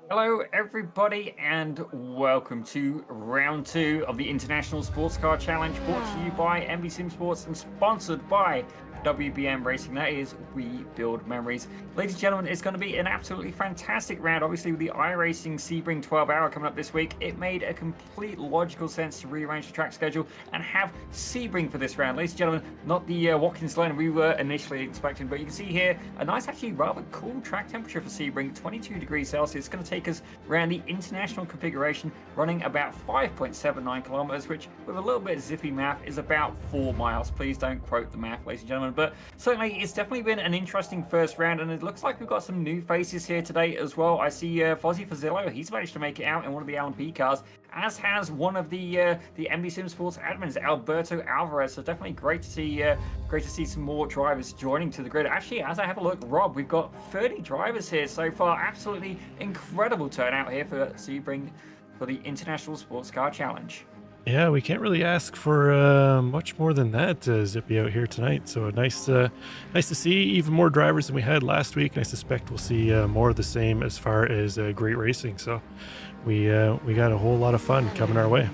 Hello, everybody, and welcome to round two of the International Sports Car Challenge, brought to you by Envy Simsports and sponsored by WBM Racing. That is, we build memories. Ladies and gentlemen, it's going to be an absolutely fantastic round. Obviously, with the iRacing Sebring 12 Hour coming up this week, it made a complete logical sense to rearrange the track schedule and have Sebring for this round. Ladies and gentlemen, not the Watkins Glen we were initially expecting, but you can see here a nice, actually rather cool track temperature for Sebring, 22 degrees Celsius. It's going to take us around the international configuration, running about 5.79 kilometers, which with a little bit of zippy math is about 4 miles. Please don't quote the math, ladies and gentlemen, but certainly it's definitely been an interesting first round, and it looks like we've got some new faces here today as well. I see Fozzie Fazillo, he's managed to make it out in one of the LMP cars, as has one of the Envy Simsports admins, Alberto Alvarez. So definitely great to see some more drivers joining to the grid. Actually, as I have a look, Rob, we've got 30 drivers here so far. Absolutely incredible turnout here for Sebring for the International Sports Car Challenge. Yeah, we can't really ask for much more than that, Zippy, out here tonight. So nice to see even more drivers than we had last week, and I suspect we'll see more of the same as far as great racing. So we got a whole lot of fun coming our way.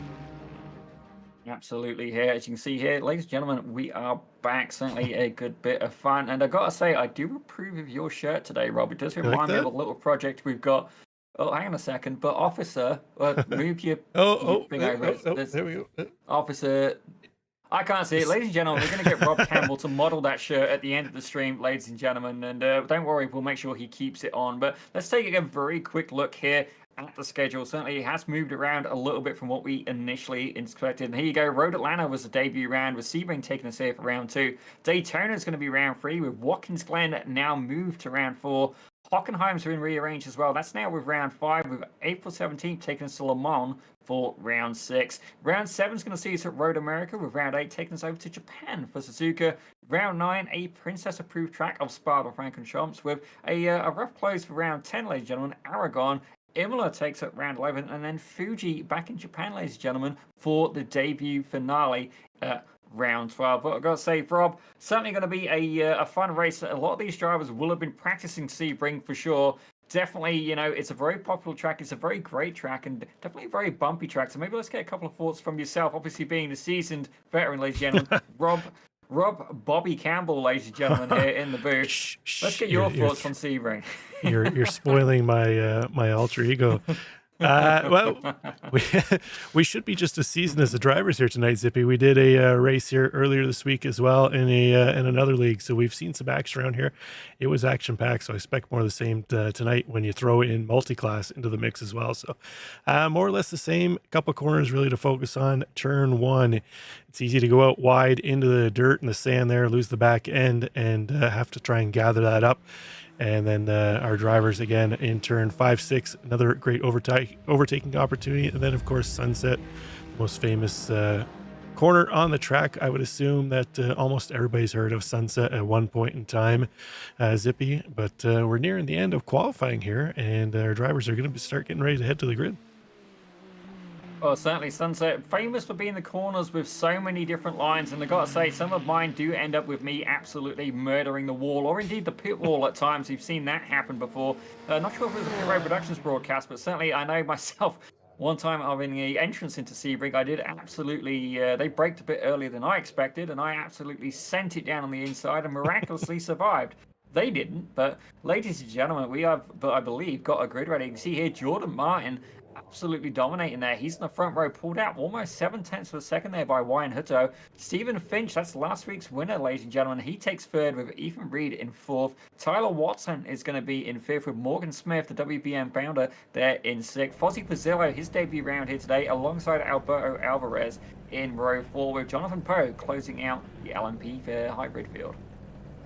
Absolutely here, as you can see here, ladies and gentlemen, we are back. Certainly a good bit of fun, and I gotta say, I do approve of your shirt today, Rob. It does remind me of a little project we've got. Oh, hang on a second. But officer, move your thing over. There we go. Officer, I can't see it. Ladies and gentlemen, we're going to get Rob Campbell to model that shirt at the end of the stream, ladies and gentlemen. And don't worry, we'll make sure he keeps it on. But let's take a very quick look here at the schedule. Certainly, it has moved around a little bit from what we initially expected. And here you go. Road Atlanta was the debut round, with Sebring taking us here for round 2. Daytona is going to be round 3, with Watkins Glen now moved to round 4. Hockenheim's been rearranged as well. That's now with round 5, with April 17th taking us to Le Mans for round 6. Round 7 is going to see us at Road America, with round 8 taking us over to Japan for Suzuka. Round 9, a princess-approved track of Spa-Francorchamps, with a rough close for round 10, ladies and gentlemen. Aragon. Imola takes up round 11, and then Fuji back in Japan, ladies and gentlemen, for the debut finale at round 12. But I've got to say, Rob, certainly going to be a fun race. A lot of these drivers will have been practicing Sebring for sure. Definitely, you know, it's a very popular track. It's a very great track, and definitely a very bumpy track. So maybe let's get a couple of thoughts from yourself, obviously being the seasoned veteran, ladies and gentlemen. Rob Bobby Campbell, ladies and gentlemen, here in the booth. Let's get your thoughts on Sebring. You're spoiling my my alter ego. Well, we should be just as seasoned as the drivers here tonight, Zippy. We did a race here earlier this week as well in another league, so we've seen some action around here. It was action packed, so I expect more of the same tonight when you throw in multi-class into the mix as well. So more or less the same. A couple corners really to focus on. Turn 1. It's easy to go out wide into the dirt and the sand there, lose the back end, and have to try and gather that up. And then our drivers again in turn 5, 6, another great overtaking opportunity. And then, of course, Sunset, the most famous corner on the track. I would assume that almost everybody's heard of Sunset at one point in time, Zippy. But we're nearing the end of qualifying here, and our drivers are going to start getting ready to head to the grid. Well, certainly Sunset, famous for being the corners with so many different lines, and I gotta say, some of mine do end up with me absolutely murdering the wall, or indeed the pit wall at times. We've seen that happen before. Not sure if it was a Pit Road Productions broadcast, but certainly I know myself, one time I'm in the entrance into Sebring, I did absolutely, they braked a bit earlier than I expected, and I absolutely sent it down on the inside and miraculously survived. They didn't, but ladies and gentlemen, we have, I believe, got a grid ready. You can see here Jordan Martin absolutely dominating there. He's in the front row, pulled out almost 7/10 of a second there by Wyan Hutto. Stephen Finch, that's last week's winner, ladies and gentlemen. He takes third with Ethan Reed in fourth. Tyler Watson is going to be in fifth with Morgan Smith, the WBM founder, there in sixth. Fozzie Fazillo, his debut round here today, alongside Alberto Alvarez in row 4, with Jonathan Poe closing out the LMP hybrid field.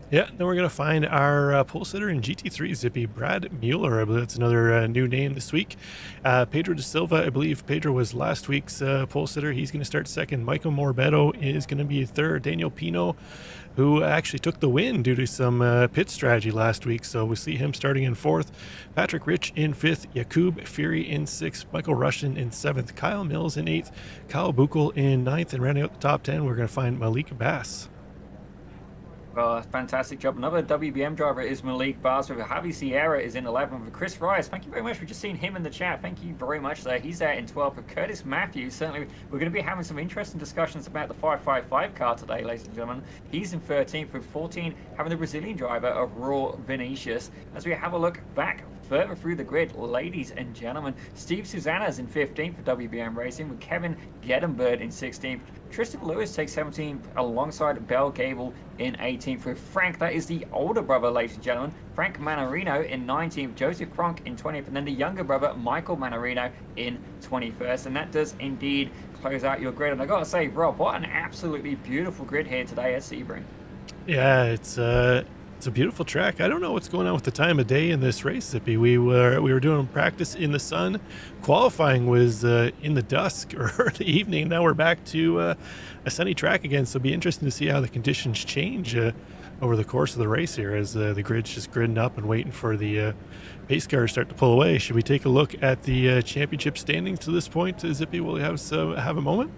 Yeah, then we're going to find our pole sitter in GT3, Zippy, Brad Mueller. I believe that's another new name this week. Pedro da Silva, I believe Pedro was last week's pole sitter. He's going to start second. Michael Morbetto is going to be third. Daniel Pino, who actually took the win due to some pit strategy last week, so we see him starting in fourth. Patrick Rich in fifth. Jakub Fury in sixth. Michael Rushton in seventh. Kyle Mills in eighth. Kyle Buchel in ninth. And rounding out the top 10, we're going to find Malik Bass. Oh, fantastic job. Another WBM driver is Malik Basra. Javi Sierra is in 11th with Chris Rice. Thank you very much for just seeing him in the chat. Thank you very much there. He's there in 12th with Curtis Matthews. Certainly, we're going to be having some interesting discussions about the 555 car today, ladies and gentlemen. He's in 13th with 14, having the Brazilian driver of Raw Vinicius. As we have a look back further through the grid, ladies and gentlemen, Steve Susanna's in 15th for WBM Racing with Kevin Gettenberg in 16th. Tristan Lewis takes 17th alongside Bell Gable in 18th with Frank. That is the older brother, ladies and gentlemen. Frank Manarino in 19th, Joseph Kronk in 20th, and then the younger brother, Michael Manarino in 21st. And that does indeed close out your grid. And I got to say, Rob, what an absolutely beautiful grid here today at Sebring. Yeah, it's a beautiful track. I don't know what's going on with the time of day in this race, Zippy. We were doing practice in the sun. Qualifying was in the dusk or early evening. Now we're back to a sunny track again. So it'll be interesting to see how the conditions change over the course of the race here as the grid's just gridding up and waiting for the pace cars start to pull away. Should we take a look at the championship standings to this point, Zippy? Will we have a moment?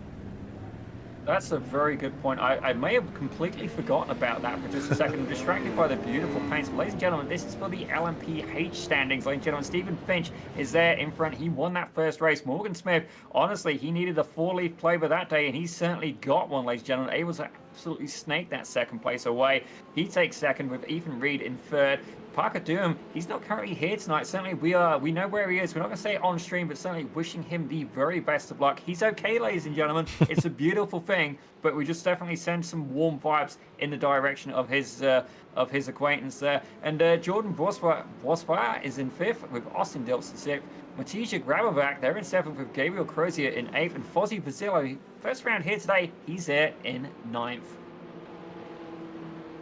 That's a very good point. I may have completely forgotten about that for just a second. I'm distracted by the beautiful paints. But ladies and gentlemen, this is for the LMPH standings. Ladies and gentlemen, Stephen Finch is there in front. He won that first race. Morgan Smith, honestly, he needed a four-leaf clover that day, and he certainly got one, ladies and gentlemen. Able to absolutely snake that second place away. He takes second with Ethan Reed in third. Parker Doom, he's not currently here tonight. Certainly, we know where he is. We're not going to say it on stream, but certainly wishing him the very best of luck. He's okay, ladies and gentlemen. It's a beautiful thing, but we just definitely send some warm vibes in the direction of his acquaintance there. And Jordan Bosfire is in fifth with Austin Dilts in sixth. Matija Grabovac, they're in seventh with Gabriel Crozier in eighth, and Fozzie Vazillo, first round here today, he's there in ninth.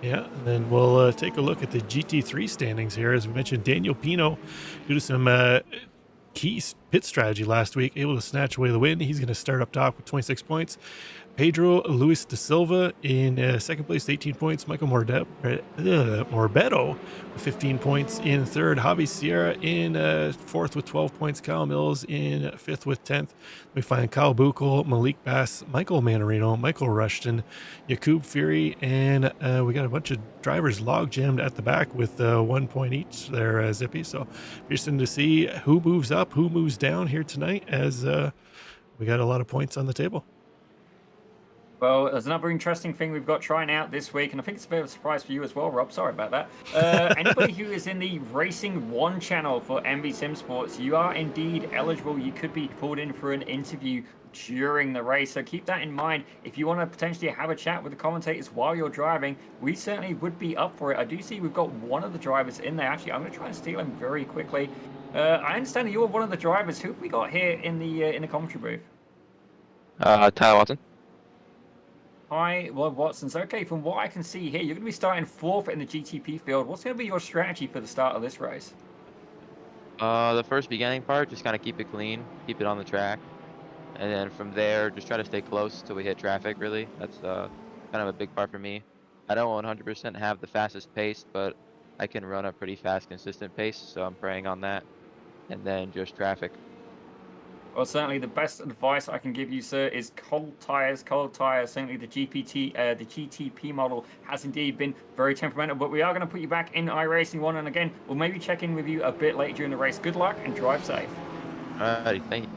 Yeah, and then we'll take a look at the GT3 standings here. As we mentioned, Daniel Pino, due to some key pit strategy last week, able to snatch away the win. He's going to start up top with 26 points. Pedro Luis da Silva in second place, 18 points. Michael Morbetto with 15 points in third. Javi Sierra in fourth with 12 points. Kyle Mills in fifth with 10th. We find Kyle Buchel, Malik Bass, Michael Manarino, Michael Rushton, Yakub Fury, and we got a bunch of drivers log jammed at the back with 1 point each there, Zippy. So interesting to see who moves up, who moves down here tonight, as we got a lot of points on the table. Well, there's another interesting thing we've got trying out this week, and I think it's a bit of a surprise for you as well, Rob. Sorry about that. Anybody who is in the Racing 1 channel for Envy Simsports, you are indeed eligible. You could be pulled in for an interview during the race, so keep that in mind. If you want to potentially have a chat with the commentators while you're driving, we certainly would be up for it. I do see we've got one of the drivers in there. Actually, I'm going to try and steal him very quickly. I understand that you're one of the drivers. Who have we got here in the commentary booth? Tyler Watson. Hi, Rob Watson's. Okay, from what I can see here, you're going to be starting fourth in the GTP field. What's going to be your strategy for the start of this race? The first beginning part, just kind of keep it clean, keep it on the track. And then from there, just try to stay close till we hit traffic, really. That's kind of a big part for me. I don't 100% have the fastest pace, but I can run a pretty fast, consistent pace, so I'm praying on that. And then just traffic. Well, certainly the best advice I can give you, sir, is cold tires, cold tires. Certainly the GTP model has indeed been very temperamental, but we are going to put you back in iRacing 1, and again, we'll maybe check in with you a bit later during the race. Good luck and drive safe. Alrighty, thank you.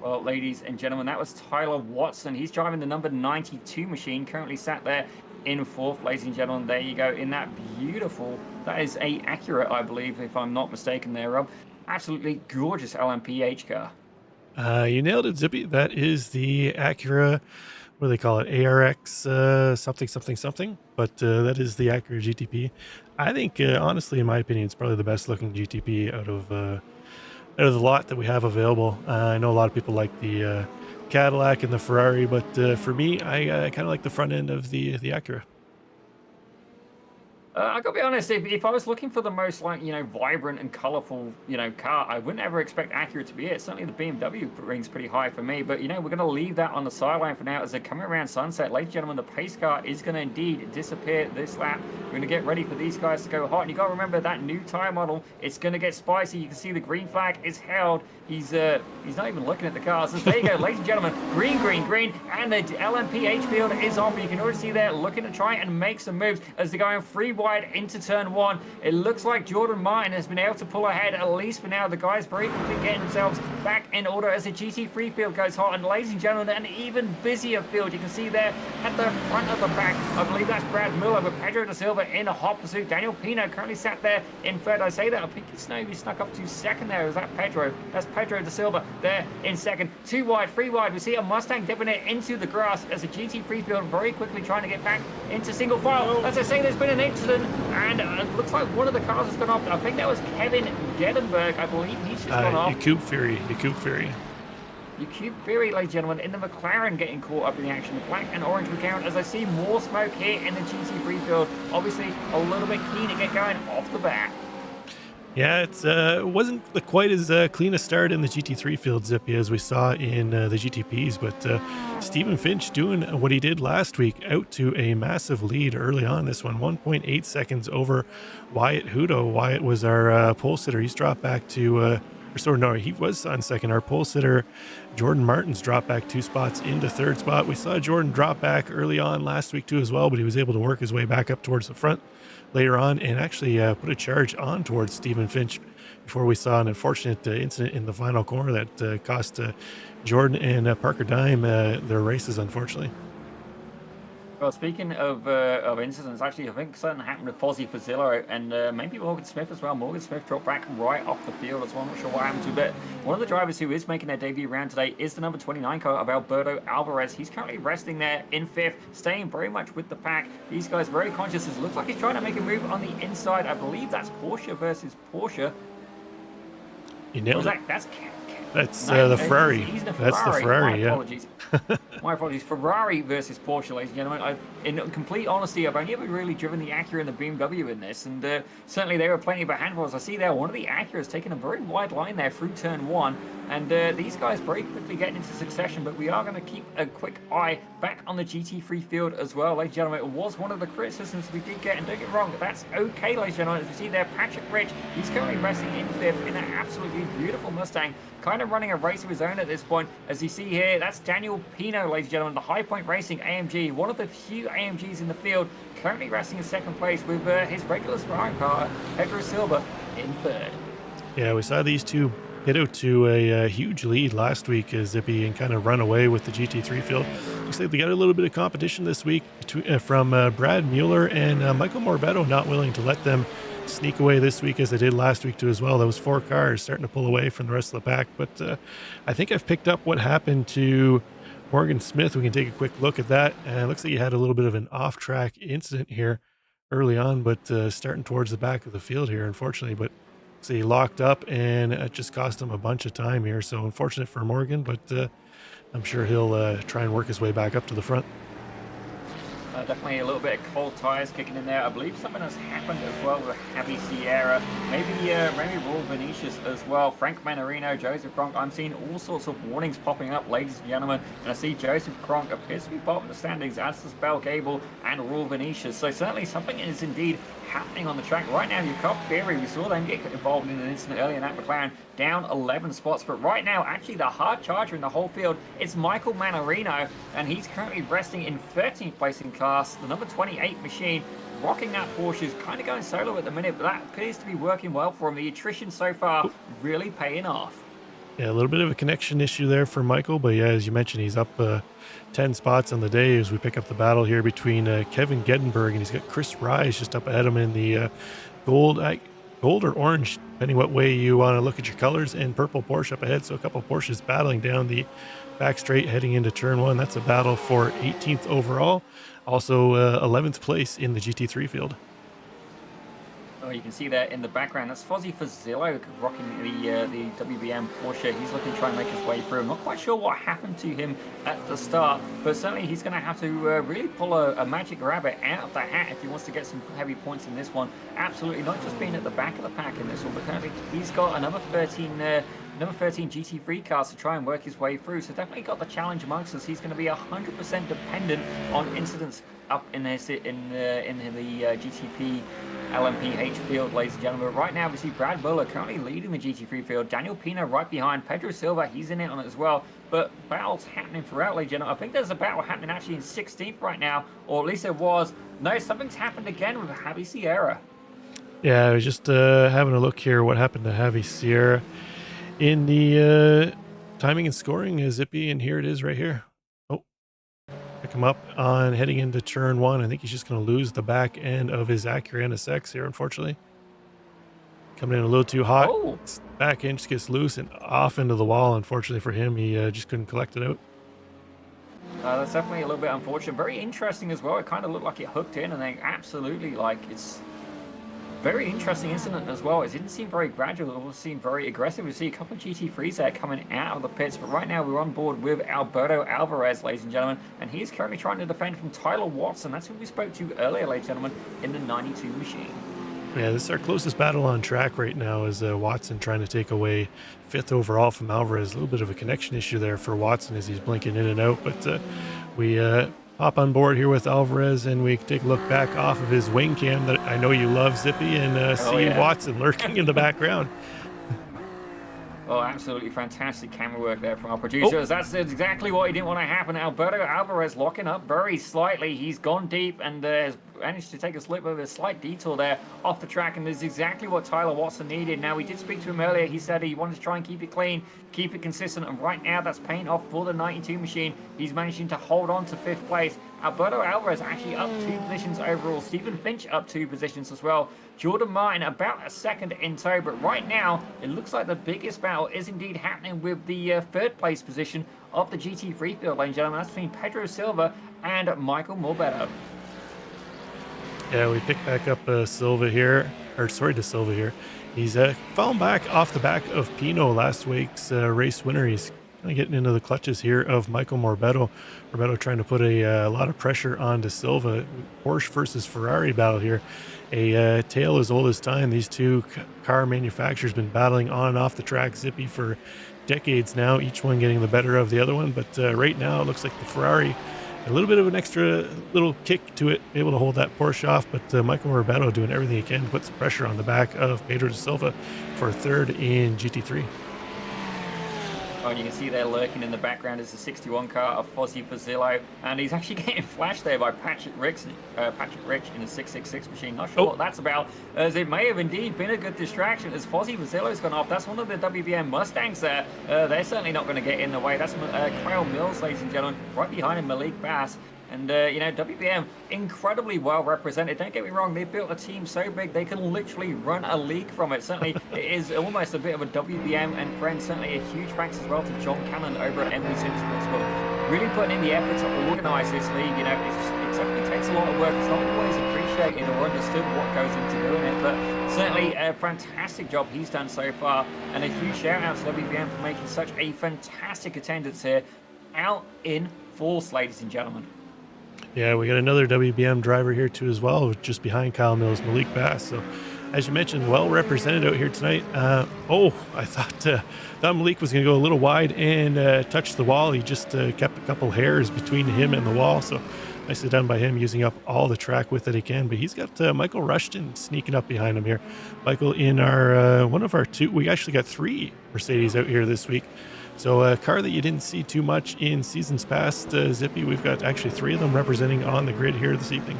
Well, ladies and gentlemen, that was Tyler Watson. He's driving the number 92 machine, currently sat there in fourth, ladies and gentlemen. There you go, in that beautiful, that is a Acura, I believe, if I'm not mistaken there, Rob. Absolutely gorgeous LMPH car. You nailed it, Zippy. That is the Acura, what do they call it? ARX something. But that is the Acura GTP. I think, honestly, in my opinion, it's probably the best looking GTP out of the lot that we have available. I know a lot of people like the Cadillac and the Ferrari, but for me, I kind of like the front end of the Acura. I gotta be honest, if I was looking for the most, like, vibrant and colorful, car, I wouldn't ever expect Acura to be it. Certainly the BMW rings pretty high for me, but, we're gonna leave that on the sideline for now as they're coming around sunset. Ladies and gentlemen, the pace car is gonna indeed disappear this lap. We're gonna get ready for these guys to go hot, and you gotta remember that new tire model, it's gonna get spicy. You can see the green flag is held. He's not even looking at the cars. So there you go, ladies and gentlemen, green, and the LMPH field is off. You can already see they're looking to try and make some moves as they're going free wide into turn one. It looks like Jordan Martin has been able to pull ahead, at least for now. The guys very quickly getting themselves back in order as the GT3 field goes hot. And ladies and gentlemen, an even busier field. You can see there at the front of the pack, I believe that's Brad Miller with Pedro da Silva in a hot pursuit. Daniel Pino currently sat there in third. I say that, I think it's maybe snuck up to second there. Is that Pedro? That's Pedro da Silva there in second. Too wide, free wide. We see a Mustang dipping it into the grass as the GT3 field very quickly trying to get back into single file. As I say, there's been an incident, and it looks like one of the cars has gone off. I think that was Kevin Gedenberg. I believe he's just gone off. Yacoub Fury. Yacoub Fury, ladies and gentlemen, in the McLaren getting caught up in the action. The black and orange recount as I see more smoke here in the GT3 field. Obviously, a little bit keen to get going off the bat. Yeah, it wasn't quite as clean a start in the GT3 field, Zippy, as we saw in the GTPs, but Stephen Finch doing what he did last week, out to a massive lead early on this one, 1.8 seconds over Wyatt Hudo. Wyatt was our pole sitter. He's dropped back to, he was on second. Our pole sitter, Jordan Martin's dropped back 2 spots into third spot. We saw Jordan drop back early on last week too as well, but he was able to work his way back up towards the front later on and actually put a charge on towards Stephen Finch before we saw an unfortunate incident in the final corner that cost Jordan and Parker Dime their races, unfortunately. Well, speaking of incidents, actually, I think something happened with Fozzie Fazzillo and maybe Morgan Smith as well. Morgan Smith dropped back right off the field as well. I'm not sure what happened to, but one of the drivers who is making their debut round today is the number 29 car of Alberto Alvarez. He's currently resting there in 5th, staying very much with the pack. These guys very conscious. It looks like he's trying to make a move on the inside. I believe that's Porsche versus Porsche. You nailed it. That's the Ferrari. He's in a That's the Ferrari, My apologies. My apologies. Ferrari versus Porsche, ladies and gentlemen. In complete honesty, I've only ever really driven the Acura and the BMW in this, and certainly there were plenty of handfuls. I see there one of the Acuras taking a very wide line there through turn 1, and these guys very quickly getting into succession, but we are going to keep a quick eye back on the GT3 field as well, ladies and gentlemen. It was one of the criticisms we did get, and don't get me wrong, that's okay, ladies and gentlemen. As we see there, Patrick Rich, he's currently resting in 5th in an absolutely beautiful Mustang, kind of running a race of his own at this point. As you see here, that's Daniel Pino, ladies and gentlemen, the High Point Racing AMG, one of the few AMGs in the field, currently resting in 2nd place with his regular sparring car, Pedro Silva, in 3rd. Yeah, we saw these two get out to a huge lead last week as Zippy and kind of run away with the GT3 field. Looks like they got a little bit of competition this week from Brad Mueller and Michael Morbetto, not willing to let them sneak away this week as they did last week too as well. Those 4 cars starting to pull away from the rest of the pack, but I think I've picked up what happened to Morgan Smith. We can take a quick look at that. It looks like he had a little bit of an off-track incident here early on, but starting towards the back of the field here, unfortunately. But so he locked up, and it just cost him a bunch of time here. So unfortunate for Morgan, but I'm sure he'll try and work his way back up to the front. Definitely a little bit of cold tires kicking in there. I believe something has happened as well with Javi Sierra. Maybe Raul Vinicius as well. Frank Manarino, Joseph Cronk. I'm seeing all sorts of warnings popping up, ladies and gentlemen. And I see Joseph Cronk appears to be bottom of the standings, as does Bell Gable and Raul Vinicius. So certainly something is indeed happening on the track right now. Jacob Ferry, we saw them get involved in an incident earlier in that McLaren, down 11 spots. But right now, actually the hard charger in the whole field, it's Michael Manarino, and he's currently resting in 13th place in class, the number 28 machine, rocking that Porsche. Is kind of going solo at the minute, but that appears to be working well for him. The attrition so far really paying off. Yeah, a little bit of a connection issue there for Michael, but yeah, as you mentioned, he's up 10 spots on the day as we pick up the battle here between Kevin Gedenberg, and he's got Chris Rise just up ahead of him in the gold or orange, depending what way you want to look at your colors, and purple Porsche up ahead. So a couple of Porsches battling down the back straight heading into turn 1. That's a battle for 18th overall, also 11th place in the GT3 field. Oh, you can see there in the background, that's Fozzie Fazillo rocking the WBM Porsche. He's looking to try and make his way through. I'm not quite sure what happened to him at the start, but certainly he's going to have to really pull a magic rabbit out of the hat if he wants to get some heavy points in this one. Absolutely, not just being at the back of the pack in this one, but currently he's got another 13 GT3 cars to try and work his way through. So definitely got the challenge amongst us. He's going to be 100% dependent on incidents up in the GTP LMPH field, ladies and gentlemen. But right now, we see Brad Buller currently leading the GT3 field. Daniel Pino right behind. Pedro Silva, he's in it on it as well. But battles happening throughout, ladies and gentlemen. I think there's a battle happening actually in 16th right now, or at least it was. No, something's happened again with Javi Sierra. Yeah, I was just having a look here what happened to Javi Sierra in the timing and scoring, Zippy, and here it is right here. Pick him up on heading into turn 1. I think he's just going to lose the back end of his Acura ARX here, unfortunately. Coming in a little too hot. Oh. Back end just gets loose and off into the wall. Unfortunately for him, he just couldn't collect it out. That's definitely a little bit unfortunate. Very interesting as well. It kind of looked like it hooked in, and then absolutely, like, it's very interesting incident as well. It didn't seem very gradual. It seemed very aggressive. We see a couple of GT3s there coming out of the pits, but right now we're on board with Alberto Alvarez, ladies and gentlemen, and he's currently trying to defend from Tyler Watson. That's who we spoke to earlier, ladies and gentlemen, in the 92 machine. Yeah, this is our closest battle on track right now, is Watson trying to take away 5th overall from Alvarez. A little bit of a connection issue there for Watson as he's blinking in and out, but we hop on board here with Alvarez, and we take a look back off of his wing cam that I know you love, Zippy, and see Watson lurking in the background. Oh, absolutely fantastic camera work there from our producers. That's exactly what he didn't want to happen. Alberto Alvarez locking up very slightly. He's gone deep and has managed to take a slip with a slight detour there off the track, and this is exactly what Tyler Watson needed. Now, we did speak to him earlier. He said he wanted to try and keep it clean, keep it consistent, and right now that's paying off for the 92 machine. He's managing to hold on to 5th place. Alberto Alvarez actually up 2 positions overall. Stephen Finch up 2 positions as well. Jordan Martin about a second in tow, but right now it looks like the biggest battle is indeed happening with the 3rd place position of the GT3 field, ladies and gentlemen. That's between Pedro Silva and Michael Morbeto. Yeah, we pick back up Silva here, or sorry, De Silva here. He's fallen back off the back of Pino, last week's race winner. He's kind of getting into the clutches here of Michael Morbeto. Morbeto trying to put a lot of pressure on De Silva. Porsche versus Ferrari battle here. A tale as old as time. These two car manufacturers been battling on and off the track, Zippy, for decades now, each one getting the better of the other one. But right now it looks like the Ferrari, a little bit of an extra little kick to it, able to hold that Porsche off. But Michael Morbeto doing everything he can to put some pressure on the back of Pedro de Silva for 3rd in GT3. Oh, and you can see there lurking in the background is the 61 car of Fozzie Fazillo, and he's actually getting flashed there by Patrick Rich in the 666 machine. Not sure what that's about, as it may have indeed been a good distraction as Fozzie Fazillo's gone off. That's one of the WBM Mustangs there. They're certainly not going to get in the way. That's Kyle Mills, ladies and gentlemen, right behind him, Malik Bass. And, you know, WBM, incredibly well represented. Don't get me wrong, they built a team so big they can literally run a league from it. Certainly, it is almost a bit of a WBM and friends. Certainly a huge thanks as well to John Cannon over at Envy Simsports for really putting in the effort to organise this league. You know, it definitely takes a lot of work. It's not always appreciated or understood what goes into doing it, but certainly a fantastic job he's done so far. And a huge shout out to WBM for making such a fantastic attendance here, out in force, ladies and gentlemen. Yeah, we got another WBM driver here too as well, just behind Kyle Mills, Malik Bass. So, as you mentioned, well represented out here tonight. I thought Malik was going to go a little wide and touch the wall. He just kept a couple hairs between him and the wall. So, nicely done by him, using up all the track width that he can. But he's got Michael Rushton sneaking up behind him here. Michael in our one of our two. We actually got 3 Mercedes out here this week. So a car that you didn't see too much in seasons past, Zippy, we've got actually 3 of them representing on the grid here this evening.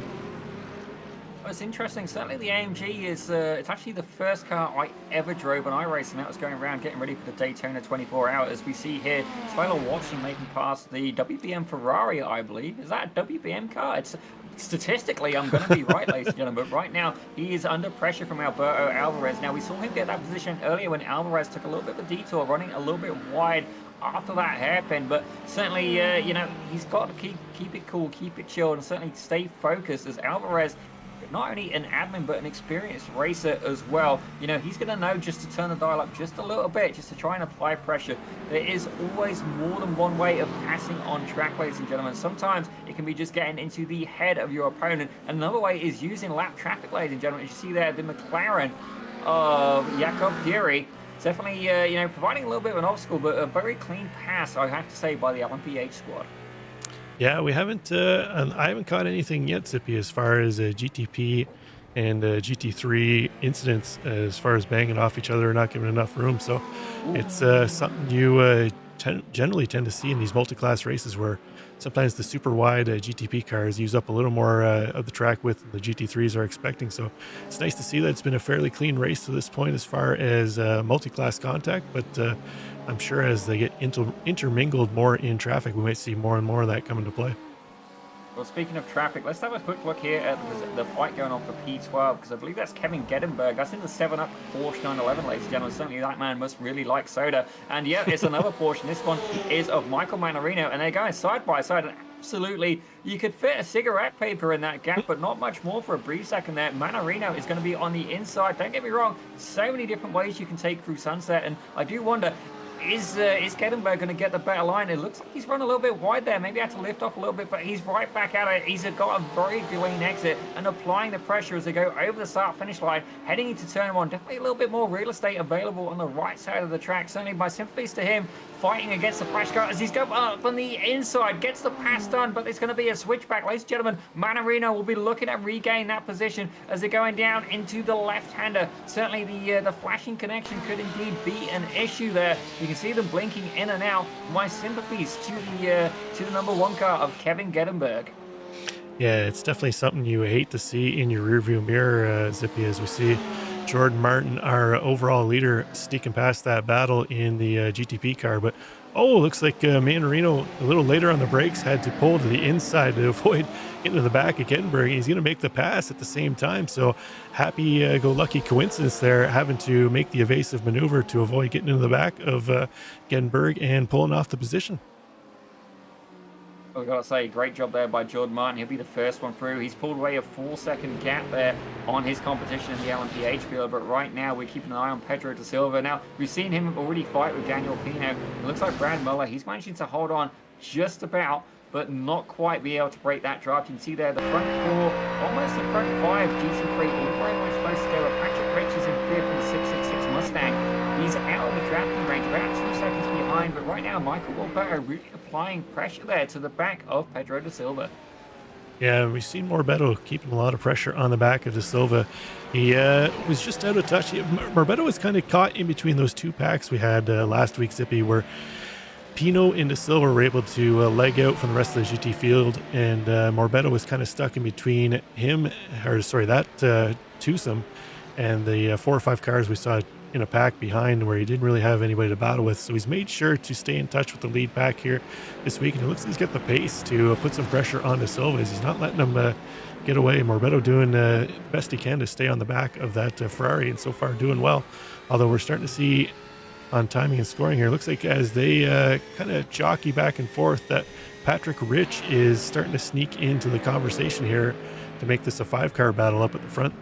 Well, it's interesting. Certainly the AMG is, it's actually the first car I ever drove on iRacing. That was going around getting ready for the Daytona 24 Hour. As we see here, Tyler Watson making past the WBM Ferrari, I believe. Is that a WBM car? It's statistically, I'm going to be right, ladies and gentlemen, but right now he is under pressure from Alberto Alvarez. Now, we saw him get that position earlier when Alvarez took a little bit of a detour, running a little bit wide after that hairpin, but certainly, you know, he's got to keep it cool, keep it chilled, and certainly stay focused as Alvarez not only an admin, but an experienced racer as well. You know, he's going to know just to turn the dial up just a little bit, just to try and apply pressure. There is always more than one way of passing on track, ladies and gentlemen. Sometimes it can be just getting into the head of your opponent. Another way is using lap traffic, ladies and gentlemen. As you see there, the McLaren of Jakob Fury. Definitely, you know, providing a little bit of an obstacle, but a very clean pass, I have to say, by the LMPH squad. Yeah, we haven't, I haven't caught anything yet, Zippy, as far as GTP and GT3 incidents, as far as banging off each other or not giving enough room. So it's something you generally tend to see in these multi-class races, where sometimes the super wide GTP cars use up a little more of the track width than the GT3s are expecting. So it's nice to see that it's been a fairly clean race to this point as far as multi-class contact, but I'm sure as they get intermingled more in traffic, we might see more and more of that come into play. Well, speaking of traffic, let's have a quick look here at the fight going on for P12, because I believe that's Kevin Gettenberg. That's in the 7-Up Porsche 911, ladies and gentlemen. Certainly that man must really like soda. And yeah, it's another Porsche. This one is of Michael Manarino, and they're going side by side. And absolutely, you could fit a cigarette paper in that gap, but not much more for a brief second there. Manarino is going to be on the inside. Don't get me wrong, so many different ways you can take through Sunset, and I do wonder, is Gettenberg going to get the better line? It looks like he's run a little bit wide there. Maybe had to lift off a little bit, but he's right back at it. He's got a very good lane exit and applying the pressure as they go over the start-finish line, heading into turn one. Definitely a little bit more real estate available on the right side of the track. Certainly my sympathies to him, fighting against the flash car as he's going up on the inside, gets the pass done, but it's going to be a switchback. Ladies and gentlemen, Manarino will be looking at regain that position as they're going down into the left-hander. Certainly the flashing connection could indeed be an issue there. You can see them blinking in and out. My sympathies to the number one car of Kevin Gettenberg. Yeah, it's definitely something you hate to see in your rearview mirror, Zippy, as we see Jordan Martin, our overall leader, sneaking past that battle in the GTP car. But looks like Manarino a little later on the brakes had to pull to the inside to avoid getting to the back of Gettenberg. He's going to make the pass at the same time. So happy-go-lucky coincidence there, having to make the evasive maneuver to avoid getting into the back of Gettenberg and pulling off the position. I've got to say, great job there by Jordan Martin. He'll be the first one through. He's pulled away a 4-second gap there on his competition in the LMPH field, but right now we're keeping an eye on Pedro da Silva. Now, we've seen him already fight with Daniel Pino. It looks like Brad Muller, he's managing to hold on just about, but not quite be able to break that draft. You can see there the front four, almost the front five GT3, all very much close together. Patrick Rich is in fifth in the 666 Mustang. He's out of the drafting range, about 2 seconds behind, but right now Michael Alberto really applying pressure there to the back of Pedro da Silva. Yeah, we've seen Morbeto keeping a lot of pressure on the back of da Silva. He was just out of touch. Morbeto was kind of caught in between those two packs we had last week, Zippy, where Pino and da Silva were able to leg out from the rest of the GT field, and Morbeto was kind of stuck in between him, or sorry, that twosome, and the 4 or 5 cars we saw in a pack behind, where he didn't really have anybody to battle with. So he's made sure to stay in touch with the lead pack here this week, and it looks like he's got the pace to put some pressure on da Silva. He's not letting him get away. Morbeto doing the best he can to stay on the back of that Ferrari, and so far doing well. Although we're starting to see on timing and scoring here, looks like as they kind of jockey back and forth, that Patrick Rich is starting to sneak into the conversation here to make this a 5-car battle up at the front.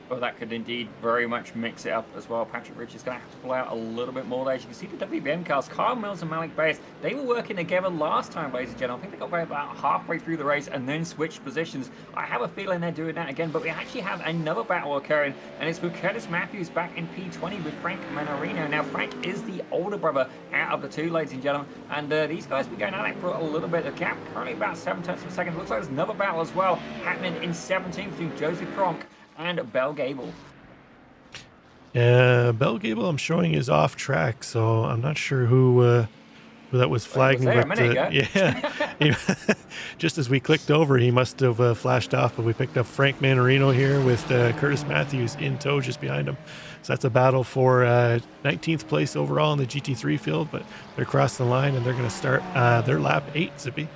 Well, that could indeed very much mix it up as well. Patrick Rich is going to have to pull out a little bit more there. As you can see the WBM cars, Kyle Mills and Malik Bayes, they were working together last time, ladies and gentlemen. I think they got about halfway through the race and then switched positions. I have a feeling they're doing that again, but we actually have another battle occurring, and it's with Curtis Matthews back in P20 with Frank Manarino. Now, Frank is the older brother out of the two, ladies and gentlemen, and these guys have been going at it for a little bit. The gap currently about 7 tenths of a second. Looks like there's another battle as well happening in 17th between Joseph Kronk and Bell Gable. Bell Gable, I'm showing, is off track, so I'm not sure who that was flagging. But yeah, just as we clicked over, he must have flashed off, but we picked up Frank Manarino here with Curtis Matthews in tow just behind him. So that's a battle for 19th place overall in the GT3 field, but they're crossing the line and they're going to start their lap 8, Zippy.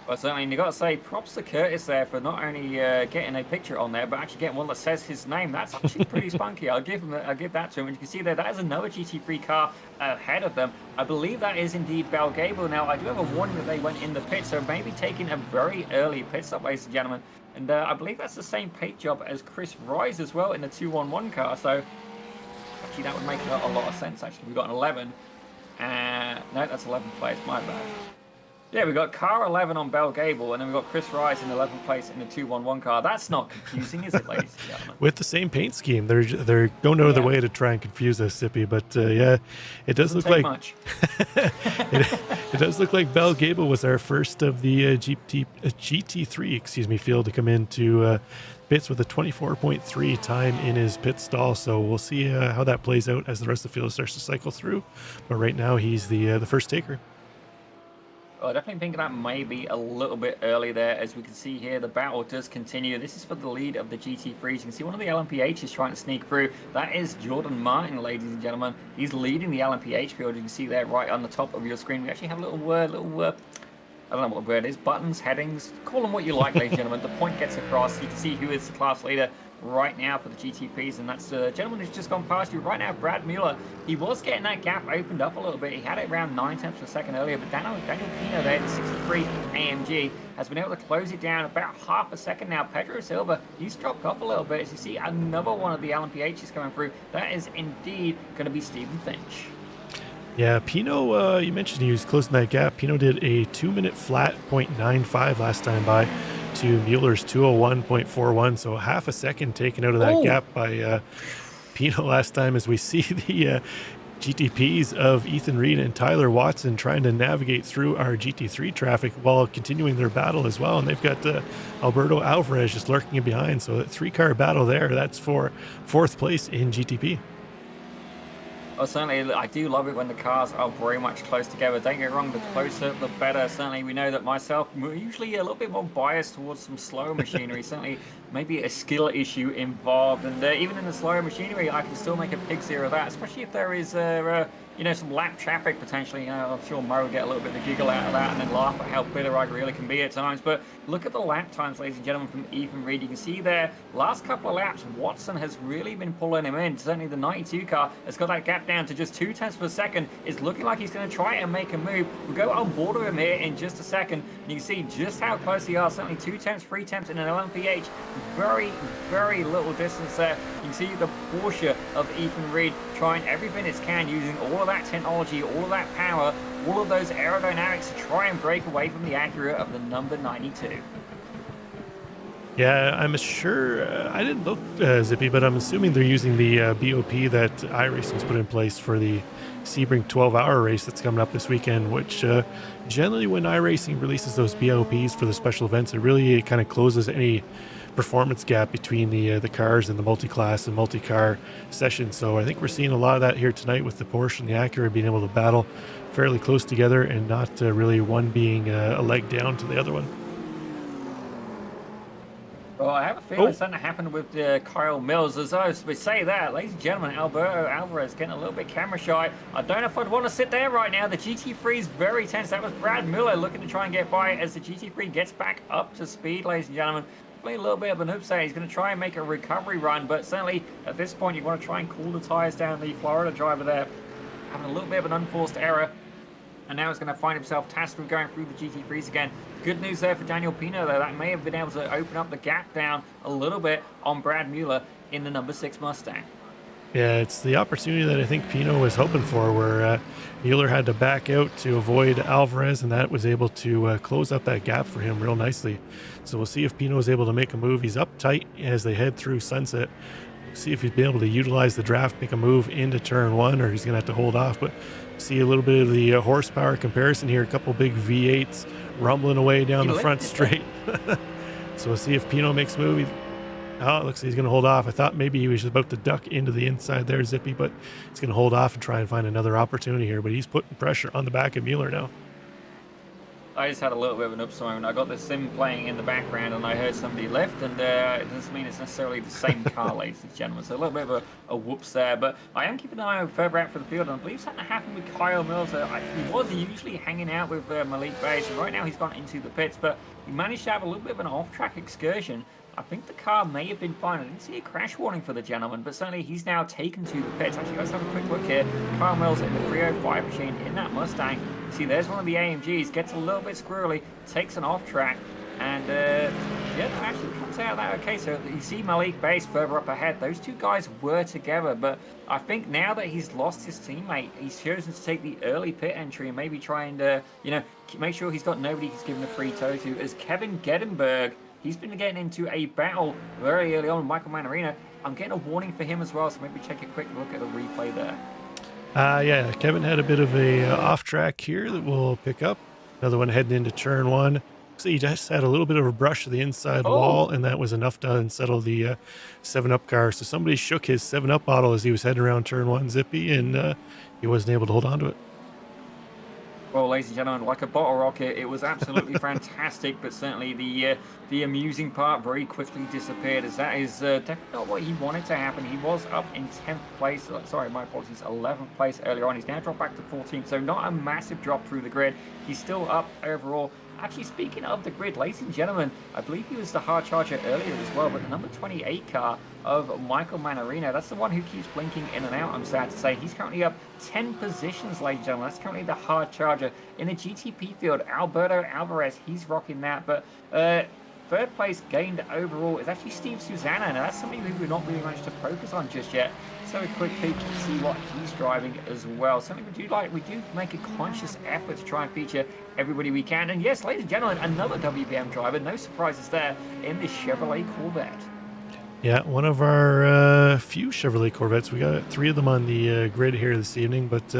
Well, certainly, and you got to say props to Curtis there for not only getting a picture on there, but actually getting one that says his name. That's actually pretty spunky. I'll give that to him. And you can see there, that is another GT3 car ahead of them. I believe that is indeed Bell Gable. Now, I do have a warning that they went in the pit, so maybe taking a very early pit stop, ladies and gentlemen. And I believe that's the same paint job as Chris Rise as well in the 2-1-1 car. So actually, that would make a lot of sense. Actually, we've got an 11. No, that's 11th place. My bad. Yeah, we got car 11 on Bell Gable, and then we got Chris Rice in 11th place in the 2-1-1 car. That's not confusing, is it, ladies and gentlemen? With the same paint scheme, they're going out of their way to try and confuse us, Sippy. But yeah, it does look like much. it does look like Bell Gable was our first of the GT3, field to come into pits with a 24.3 time in his pit stall. So we'll see how that plays out as the rest of the field starts to cycle through. But right now, he's the first taker. Well, I definitely think that may be a little bit early there. As we can see here, the battle does continue. This is for the lead of the GT3s. You can see one of the LMPHs trying to sneak through. That is Jordan Martin, ladies and gentlemen. He's leading the LMPH field. You can see there right on the top of your screen. We actually have a little I don't know what the word is. Buttons, headings, call them what you like, ladies and gentlemen. The point gets across. You can see who is the class leader right now for the GTPs, and that's the gentleman who's just gone past you right now, Brad Mueller. He was getting that gap opened up a little bit. He had it around 9/10 of a second earlier, but Daniel Pino there, the 63 AMG, has been able to close it down about half a second now. Pedro Silva, he's dropped off a little bit. As you see, another one of the LMPHs coming through. That is indeed going to be Stephen Finch. Yeah, Pino, you mentioned he was closing that gap. Pino did a 2-minute flat 0.95 last time by to Mueller's 201.41, so half a second taken out of that gap by Pino last time, as we see the GTPs of Ethan Reed and Tyler Watson trying to navigate through our GT3 traffic while continuing their battle as well. And they've got Alberto Alvarez just lurking in behind, so a 3-car battle there. That's for 4th place in GTP. Well, certainly, I do love it when the cars are very much close together. Don't get me wrong, the closer, the better. Certainly, we know that myself, usually a little bit more biased towards some slower machinery. Certainly, maybe a skill issue involved. And even in the slower machinery, I can still make a pig's ear of that, especially if there is, some lap traffic potentially. I'm sure Mo will get a little bit of a giggle out of that and then laugh at how bitter I really can be at times. But look at the lap times, ladies and gentlemen, from Ethan Reed. You can see there, last couple of laps, Watson has really been pulling him in. Certainly, the 92 car has got that gap down to just 0.2 of a second. It's looking like he's going to try and make a move. We'll go on board with him here in just a second. And you can see just how close they are. Certainly 0.2, 0.3 in an LMPH. Very, very little distance there. You can see the Porsche of Ethan Reed trying everything it can, using all of that technology, all of that power, all of those aerodynamics to try and break away from the Acura of the number 92. Yeah, I'm sure, I didn't look, Zippy, but I'm assuming they're using the BOP that iRacing's put in place for the Sebring 12-hour race that's coming up this weekend, which generally when iRacing releases those BOPs for the special events, it really kind of closes any performance gap between the cars and the multi-class and multi-car sessions. So I think we're seeing a lot of that here tonight with the Porsche and the Acura being able to battle fairly close together and not really one being a leg down to the other one. Well, I have a feeling it's something happened with Kyle Mills. As we say that, ladies and gentlemen, Alberto Alvarez getting a little bit camera shy. I don't know if I'd want to sit there right now. The GT3 is very tense. That was Brad Miller looking to try and get by as the GT3 gets back up to speed, ladies and gentlemen. A little bit of an oops there. He's going to try and make a recovery run, but certainly at this point you want to try and cool the tires down. The Florida driver there having a little bit of an unforced error, and now he's going to find himself tasked with going through the GT3s again. Good news there for Daniel Pino, though. That may have been able to open up the gap down a little bit on Brad Mueller in the number 6 Mustang. Yeah, it's the opportunity that I think Pino was hoping for, where Mueller had to back out to avoid Alvarez, and that was able to close up that gap for him real nicely. So we'll see if Pino is able to make a move. He's up tight as they head through Sunset. We'll see if he's been able to utilize the draft, make a move into turn 1, or he's going to have to hold off. But see a little bit of the horsepower comparison here. A couple big V8s rumbling away down the front straight. So we'll see if Pino makes a move. Oh, it looks like he's going to hold off. I thought maybe he was just about to duck into the inside there, Zippy, but he's going to hold off and try and find another opportunity here. But he's putting pressure on the back of Mueller now. I just had a little bit of an ups moment. I got the sim playing in the background and I heard somebody left, and it doesn't mean it's necessarily the same car, ladies and gentlemen. So a little bit of a whoops there. But I am keeping an eye out further out for the field, and I believe something happened with Kyle Mills. He was usually hanging out with Malik Bays, and right now he's gone into the pits, but he managed to have a little bit of an off-track excursion. I think the car may have been fine. I didn't see a crash warning for the gentleman, but certainly he's now taken to the pits. Actually, let's have a quick look here. Kyle Mills in the 305 machine in that Mustang. See, there's one of the AMGs. Gets a little bit squirrely, takes an off track, and yeah, actually comes out of that okay. So you see Malik Bays further up ahead. Those two guys were together, but I think now that he's lost his teammate, he's chosen to take the early pit entry and maybe try and, you know, make sure he's got nobody he's given a free toe to. As Kevin Geddenberg, he's been getting into a battle very early on with Michael Manarino. I'm getting a warning for him as well, so maybe check a quick look at the replay there. Yeah, Kevin had a bit of a off track here that we'll pick up. Another one heading into turn one. So he just had a little bit of a brush to the inside wall, and that was enough to unsettle the 7-Up car. So somebody shook his 7-Up bottle as he was heading around turn one, Zippy, and he wasn't able to hold on to it. Well, ladies and gentlemen, like a bottle rocket, it was absolutely fantastic, but certainly the amusing part very quickly disappeared, as that is definitely not what he wanted to happen. He was up in 10th place, sorry, my apologies, 11th place earlier on. He's now dropped back to 14th, so not a massive drop through the grid. He's still up overall. Actually, speaking of the grid, ladies and gentlemen, I believe he was the hard charger earlier as well, but the number 28 car of Michael Manarino, that's the one who keeps blinking in and out, I'm sad to say. He's currently up 10 positions, ladies and gentlemen. That's currently the hard charger. In the GTP field, Alberto Alvarez, he's rocking that, but third place gained overall is actually Steve Susanna. Now, that's somebody who we've not really managed to focus on just yet. So a quick peek to see what he's driving as well. Something we do make a conscious effort to try and feature everybody we can. And yes, ladies and gentlemen, another WBM driver, no surprises there, in the Chevrolet Corvette. Yeah, one of our few Chevrolet Corvettes. We got 3 of them on the grid here this evening, but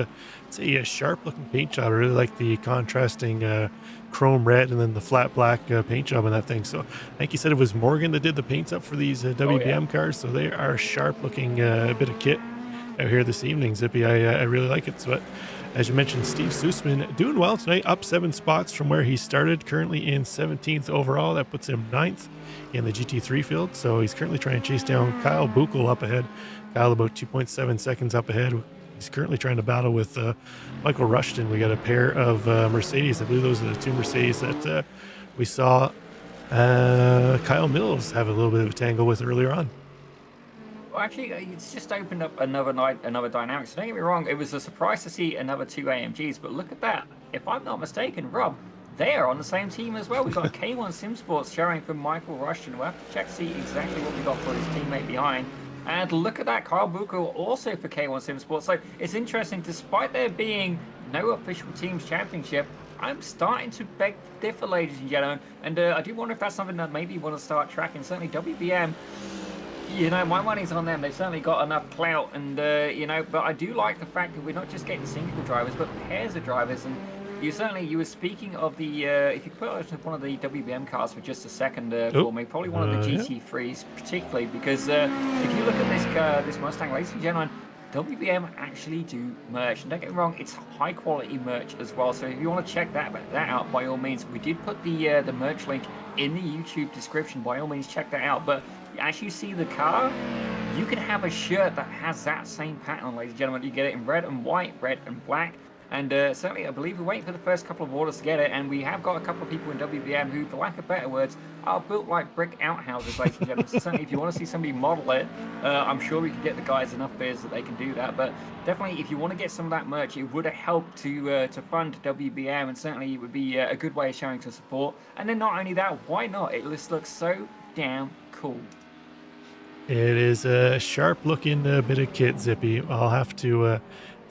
it's a sharp-looking paint job. I really like the contrasting chrome red and then the flat black paint job on that thing. So I think he said it was Morgan that did the paints up for these WBM cars. So they are sharp-looking bit of kit out here this evening, Zippy. I really like it. But as you mentioned, Steve Sussman doing well tonight, up 7 spots from where he started, currently in 17th overall. That puts him 9th in the GT3 field. So he's currently trying to chase down Kyle Buchel up ahead. Kyle about 2.7 seconds up ahead. He's currently trying to battle with Michael Rushton. We got a pair of Mercedes. I believe those are the 2 Mercedes that we saw Kyle Mills have a little bit of a tangle with earlier on. Well, actually, it's just opened up another dynamic. So don't get me wrong, it was a surprise to see another 2 AMGs, but look at that. If I'm not mistaken, Rob, they're on the same team as well. We've got a K1 Simsports showing for Michael Rushton. We'll have to check to see exactly what we got for his teammate behind. And look at that, Kyle Buchel also for K1 Simsports. So it's interesting, despite there being no official teams championship, I'm starting to beg to differ, ladies and gentlemen. And I do wonder if that's something that maybe you want to start tracking. Certainly WBM, you know, my money's on them. They've certainly got enough clout. And, you know, but I do like the fact that we're not just getting single drivers, but pairs of drivers. And you were speaking of the, if you could put up one of the WBM cars for just a second for me, probably one of the GT3s particularly, because if you look at this Mustang, ladies and gentlemen, WBM actually do merch. And don't get me wrong, it's high quality merch as well. So if you want to check that out, by all means, we did put the merch link in the YouTube description. By all means, check that out. But as you see the car, you can have a shirt that has that same pattern, ladies and gentlemen. You get it in red and white, red and black. And certainly, I believe we're waiting for the first couple of orders to get it. And we have got a couple of people in WBM who, for lack of better words, are built like brick outhouses, ladies and gentlemen. So certainly, if you want to see somebody model it, I'm sure we can get the guys enough beers that they can do that. But definitely, if you want to get some of that merch, it would help to fund WBM. And certainly, it would be a good way of showing some support. And then not only that, why not? It just looks so damn cool. It is a sharp-looking bit of kit, Zippy. I'll have to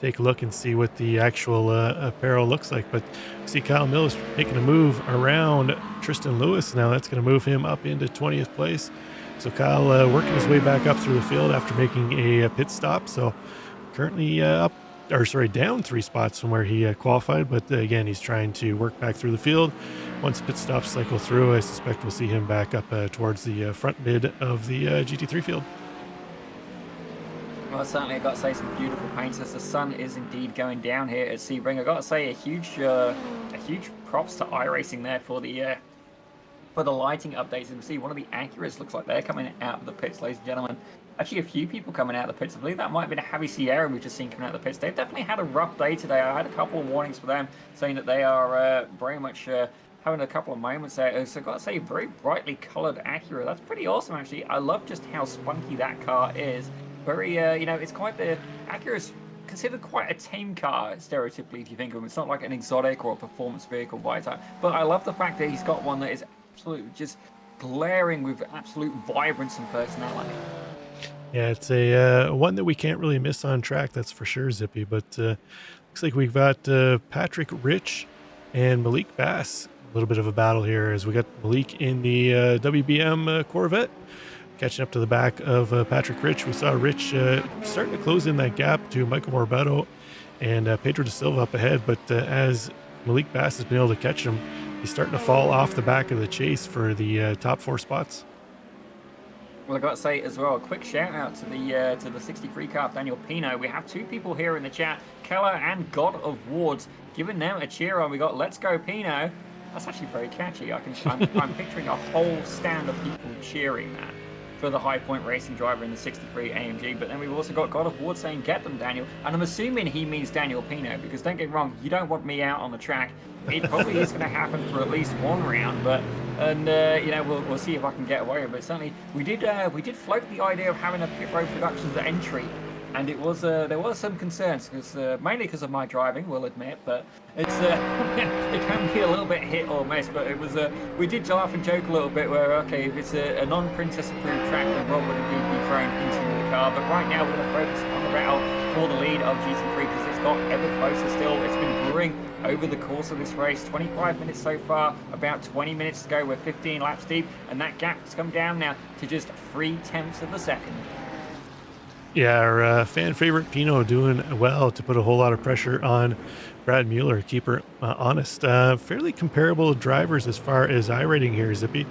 take a look and see what the actual apparel looks like. But see Kyle Mills making a move around Tristan Lewis. Now that's going to move him up into 20th place. So Kyle working his way back up through the field after making a pit stop. So currently down 3 spots from where he qualified. But again, he's trying to work back through the field. Once pit stops cycle through, I suspect we'll see him back up towards the front mid of the GT3 field. Well, certainly, I've got to say, some beautiful paints as the sun is indeed going down here at Sebring. I've got to say, a huge props to iRacing there for the lighting updates. And see one of the Acuras looks like they're coming out of the pits, ladies and gentlemen. Actually, a few people coming out of the pits. I believe that might have been a Javi Sierra we've just seen coming out of the pits. They've definitely had a rough day today. I had a couple of warnings for them saying that they are very much having a couple of moments there. So I've got to say, very brightly colored Acura. That's pretty awesome, actually. I love just how spunky that car is. Very, it's quite the Acura's considered quite a tame car, stereotypically, if you think of him. It's not like an exotic or a performance vehicle by type. But I love the fact that he's got one that is absolutely just glaring with absolute vibrance and personality. Yeah, it's a one that we can't really miss on track, that's for sure, Zippy. But looks like we've got Patrick Rich and Malik Bass. A little bit of a battle here as we got Malik in the WBM Corvette catching up to the back of Patrick Rich. We saw Rich starting to close in that gap to Michael Morbeto and Pedro da Silva up ahead. But as Malik Bass has been able to catch him, he's starting to fall off the back of the chase for the top 4 spots. Well, I got to say as well, a quick shout out to the 63 car, Daniel Pino. We have 2 people here in the chat, Keller and God of Wards, giving them a cheer on. We got Let's Go Pino. That's actually very catchy. I'm picturing a whole stand of people cheering that for the High Point Racing driver in the 63 AMG. But then we've also got God of War saying, get them, Daniel. And I'm assuming he means Daniel Pino, because don't get me wrong, you don't want me out on the track. It probably is going to happen for at least one round, but we'll see if I can get away with it. But certainly we did float the idea of having a Pit Road Productions entry, and it was there was some concerns because mainly because of my driving, we'll admit, but it's it can be a little bit hit or miss. But it was we did laugh and joke a little bit where okay, if it's a non-princess approved track, then Rob would indeed be thrown into the car. But right now we're going to focus on the battle for the lead of GT3 because it's got ever closer still. It's been brewing over the course of this race. 25 minutes so far, about 20 minutes to go. We're 15 laps deep, and that gap has come down now to just 0.3 of a second. Yeah, our fan favorite Pino doing well to put a whole lot of pressure on Brad Mueller, keep her honest. Fairly comparable drivers as far as iRating here, Zippy.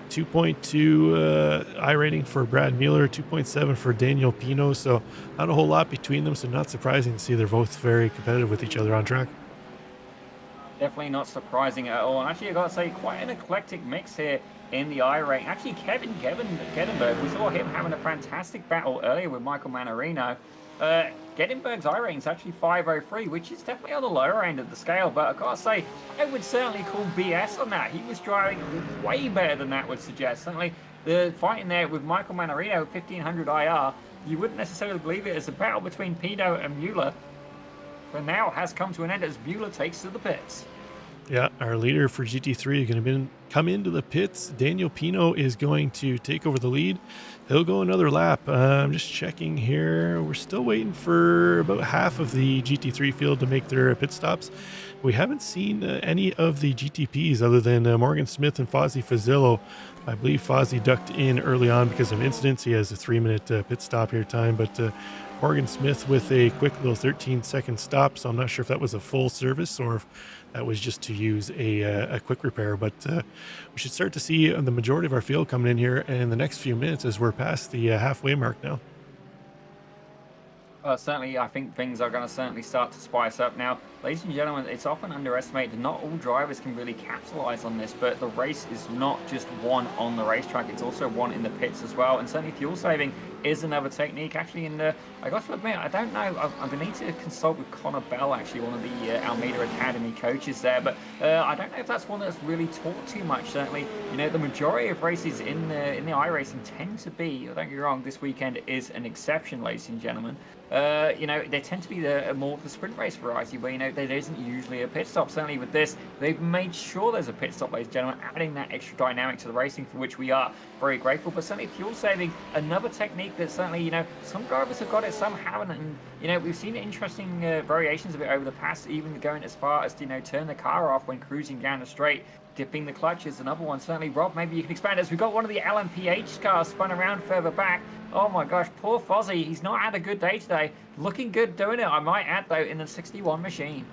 2.2 iRating for Brad Mueller, 2.7 for Daniel Pino, so not a whole lot between them, so not surprising to see they're both very competitive with each other on track. Definitely not surprising at all. And actually, I got to say, quite an eclectic mix here in the iRating. Actually, Kevin Gettenberg, we saw him having a fantastic battle earlier with Michael Manarino. Gettenberg's iRating is actually 503, which is definitely on the lower end of the scale. But I got to say, I would certainly call BS on that. He was driving way better than that would suggest. Certainly, the fighting there with Michael Manarino, 1500 IR, you wouldn't necessarily believe it as a battle between Pino and Mueller. For now, has come to an end as Mueller takes to the pits. Yeah, our leader for GT3 is going to come into the pits. Daniel Pino is going to take over the lead. He'll go another lap. I'm just checking here. We're still waiting for about half of the GT3 field to make their pit stops. We haven't seen any of the GTPs other than Morgan Smith and Fozzie Fazzillo. I believe Fozzie ducked in early on because of incidents. He has a 3-minute pit stop here time, but Morgan Smith with a quick little 13-second stop, so I'm not sure if that was a full service or if that was just to use a quick repair. But we should start to see the majority of our field coming in here in the next few minutes as we're past the halfway mark now. Certainly, I think things are going to certainly start to spice up now. Ladies and gentlemen, it's often underestimated. Not all drivers can really capitalize on this, but the race is not just one on the racetrack. It's also one in the pits as well. And certainly fuel saving is another technique. Actually, I got to admit, I don't know. I'm going to need to consult with Connor Bell, actually, one of the Almeida Academy coaches there. But I don't know if that's one that's really taught too much. Certainly, the majority of races in the iRacing tend to be, don't get me wrong, this weekend is an exception, ladies and gentlemen. They tend to be more of the sprint race variety where, there isn't usually a pit stop. Certainly with this, they've made sure there's a pit stop, ladies and gentlemen, adding that extra dynamic to the racing, for which we are very grateful. But certainly fuel saving, another technique that certainly, some drivers have got it, some haven't. And, we've seen interesting variations of it over the past, even going as far as to, turn the car off when cruising down the straight. Dipping the clutch is another one. Certainly, Rob, maybe you can expand as we got one of the LMPH cars spun around further back. Oh my gosh, poor Fozzie. He's not had a good day today. Looking good doing it, I might add, though, in the 61 machine.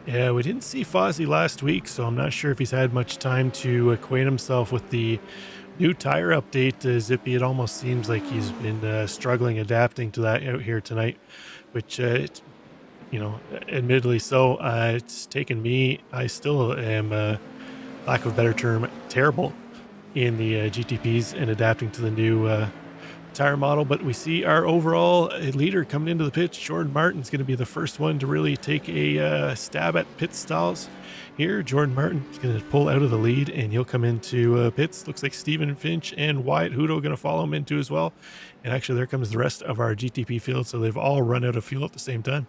Yeah, we didn't see Fozzie last week, so I'm not sure if he's had much time to acquaint himself with the new tire update. Zippy, it almost seems like he's been struggling adapting to that out here tonight, which you know, admittedly so. It's taken me, I still am, lack of a better term, terrible in the GTPs and adapting to the new tire model. But we see our overall leader coming into the pits. Jordan Martin's going to be the first one to really take a stab at pit stalls here. Jordan Martin is going to pull out of the lead and he'll come into pits. Looks like Stephen Finch and Wyatt Hudo going to follow him into as well. And actually there comes the rest of our GTP field. So they've all run out of fuel at the same time.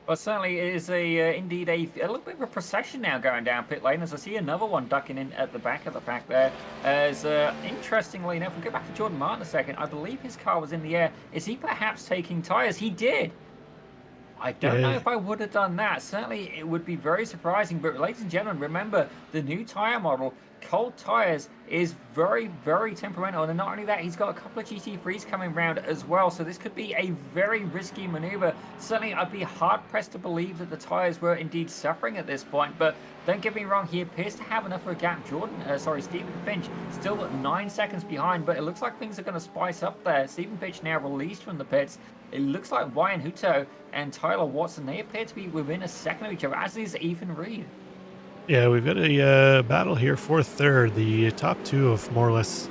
Well, certainly it is indeed a little bit of a procession now going down pit lane, as I see another one ducking in at the back of the pack there. As interestingly enough, we'll go back to Jordan Martin a second. I believe his car was in the air. Is he perhaps taking tyres? He did. I don't know if I would have done that. Certainly it would be very surprising. But ladies and gentlemen, remember the new tyre model. Cold tyres is very, very temperamental. And not only that, he's got a couple of GT3s coming around as well. So this could be a very risky maneuver. Certainly, I'd be hard-pressed to believe that the tyres were indeed suffering at this point. But don't get me wrong, he appears to have enough of a gap. Stephen Finch still at 9 seconds behind. But it looks like things are going to spice up there. Stephen Finch now released from the pits. It looks like Ryan Hutto and Tyler Watson, they appear to be within a second of each other, as is Ethan Reed. Yeah, we've got a battle here for third. The top two have more or less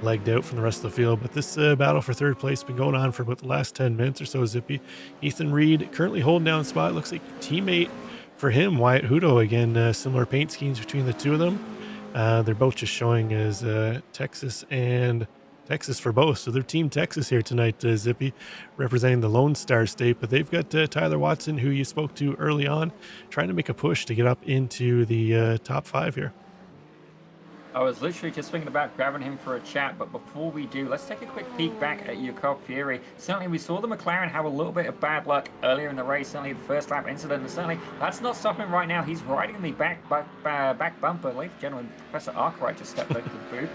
legged out from the rest of the field, but this battle for third place has been going on for about the last 10 minutes or so, Zippy. Ethan Reed currently holding down spot. Looks like teammate for him, Wyatt Hudo. Again, similar paint schemes between the two of them. They're both just showing as Texas and Texas for both. So they're Team Texas here tonight, Zippy, representing the Lone Star State. But they've got Tyler Watson, who you spoke to early on, trying to make a push to get up into the top 5 here. I was literally just thinking about grabbing him for a chat, but before we do, let's take a quick peek back at Jakob Fury. Certainly, we saw the McLaren have a little bit of bad luck earlier in the race, certainly the first lap incident, and certainly that's not stopping him right now. He's riding the back bumper. Ladies and gentlemen, Professor Arkwright just stepped out to the booth.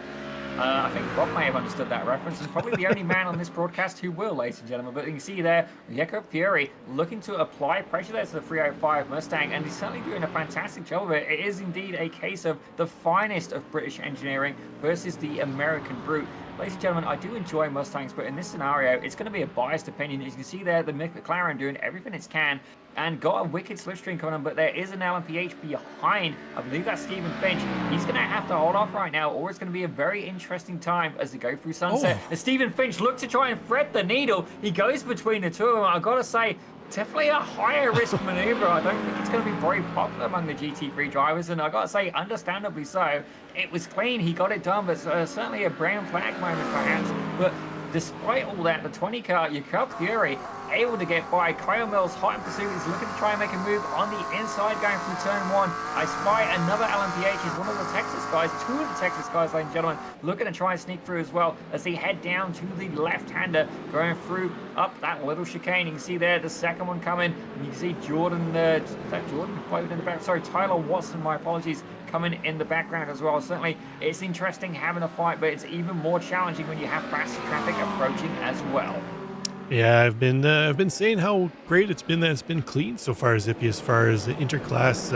I think Rob may have understood that reference, and probably the only man on this broadcast who will, ladies and gentlemen. But you can see there, Jakob Fury looking to apply pressure there to the 305 Mustang, and he's certainly doing a fantastic job of it. It is indeed a case of the finest of British engineering versus the American brute. Ladies and gentlemen, I do enjoy Mustangs, but in this scenario, it's going to be a biased opinion. As you can see there, the McLaren doing everything it can and got a wicked slipstream coming on, but there is an LMPH behind. I believe that's Stephen Finch. He's going to have to hold off right now, or it's going to be a very interesting time as they go through sunset. As Stephen Finch looks to try and thread the needle, he goes between the two of them. I've got to say, definitely a higher risk maneuver. I don't think it's going to be very popular among the GT3 drivers, and I got to say, understandably so. It was clean, he got it done, but certainly a brown flag moment perhaps. But despite all that, the 20 car, Jakob Fury, able to get by. Kyle Mills hot in pursuit. He's looking to try and make a move on the inside going through turn 1. I spy another LMPH. He's one of the Texas guys, two of the Texas guys, ladies and gentlemen, looking to try and sneak through as well as they head down to the left-hander going through up that little chicane. You can see there the second one coming, and you can see Jordan, is that Jordan floating in the back? Sorry, Tyler Watson, my apologies, coming in the background as well. Certainly, it's interesting having a fight, but it's even more challenging when you have faster traffic approaching as well. Yeah, I've been saying how great it's been that it's been clean so far, Zippy, as far as interclass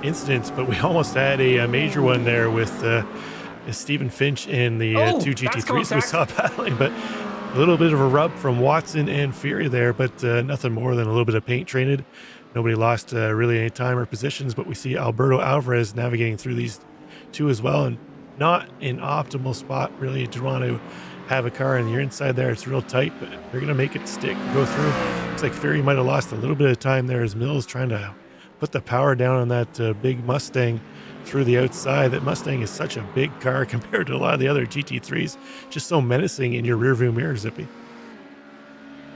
incidents, but we almost had a major one there with Stephen Finch and the two GT3s we saw battling, but a little bit of a rub from Watson and Fury there, but nothing more than a little bit of paint traded. Nobody lost really any time or positions, but we see Alberto Alvarez navigating through these two as well, and not an optimal spot really to want to have a car, and you're inside there, it's real tight, but they're gonna make it stick, go through. Looks like Fury might have lost a little bit of time there as Mills trying to put the power down on that big Mustang through the outside. That Mustang is such a big car compared to a lot of the other GT3s, just so menacing in your rearview mirror, Zippy.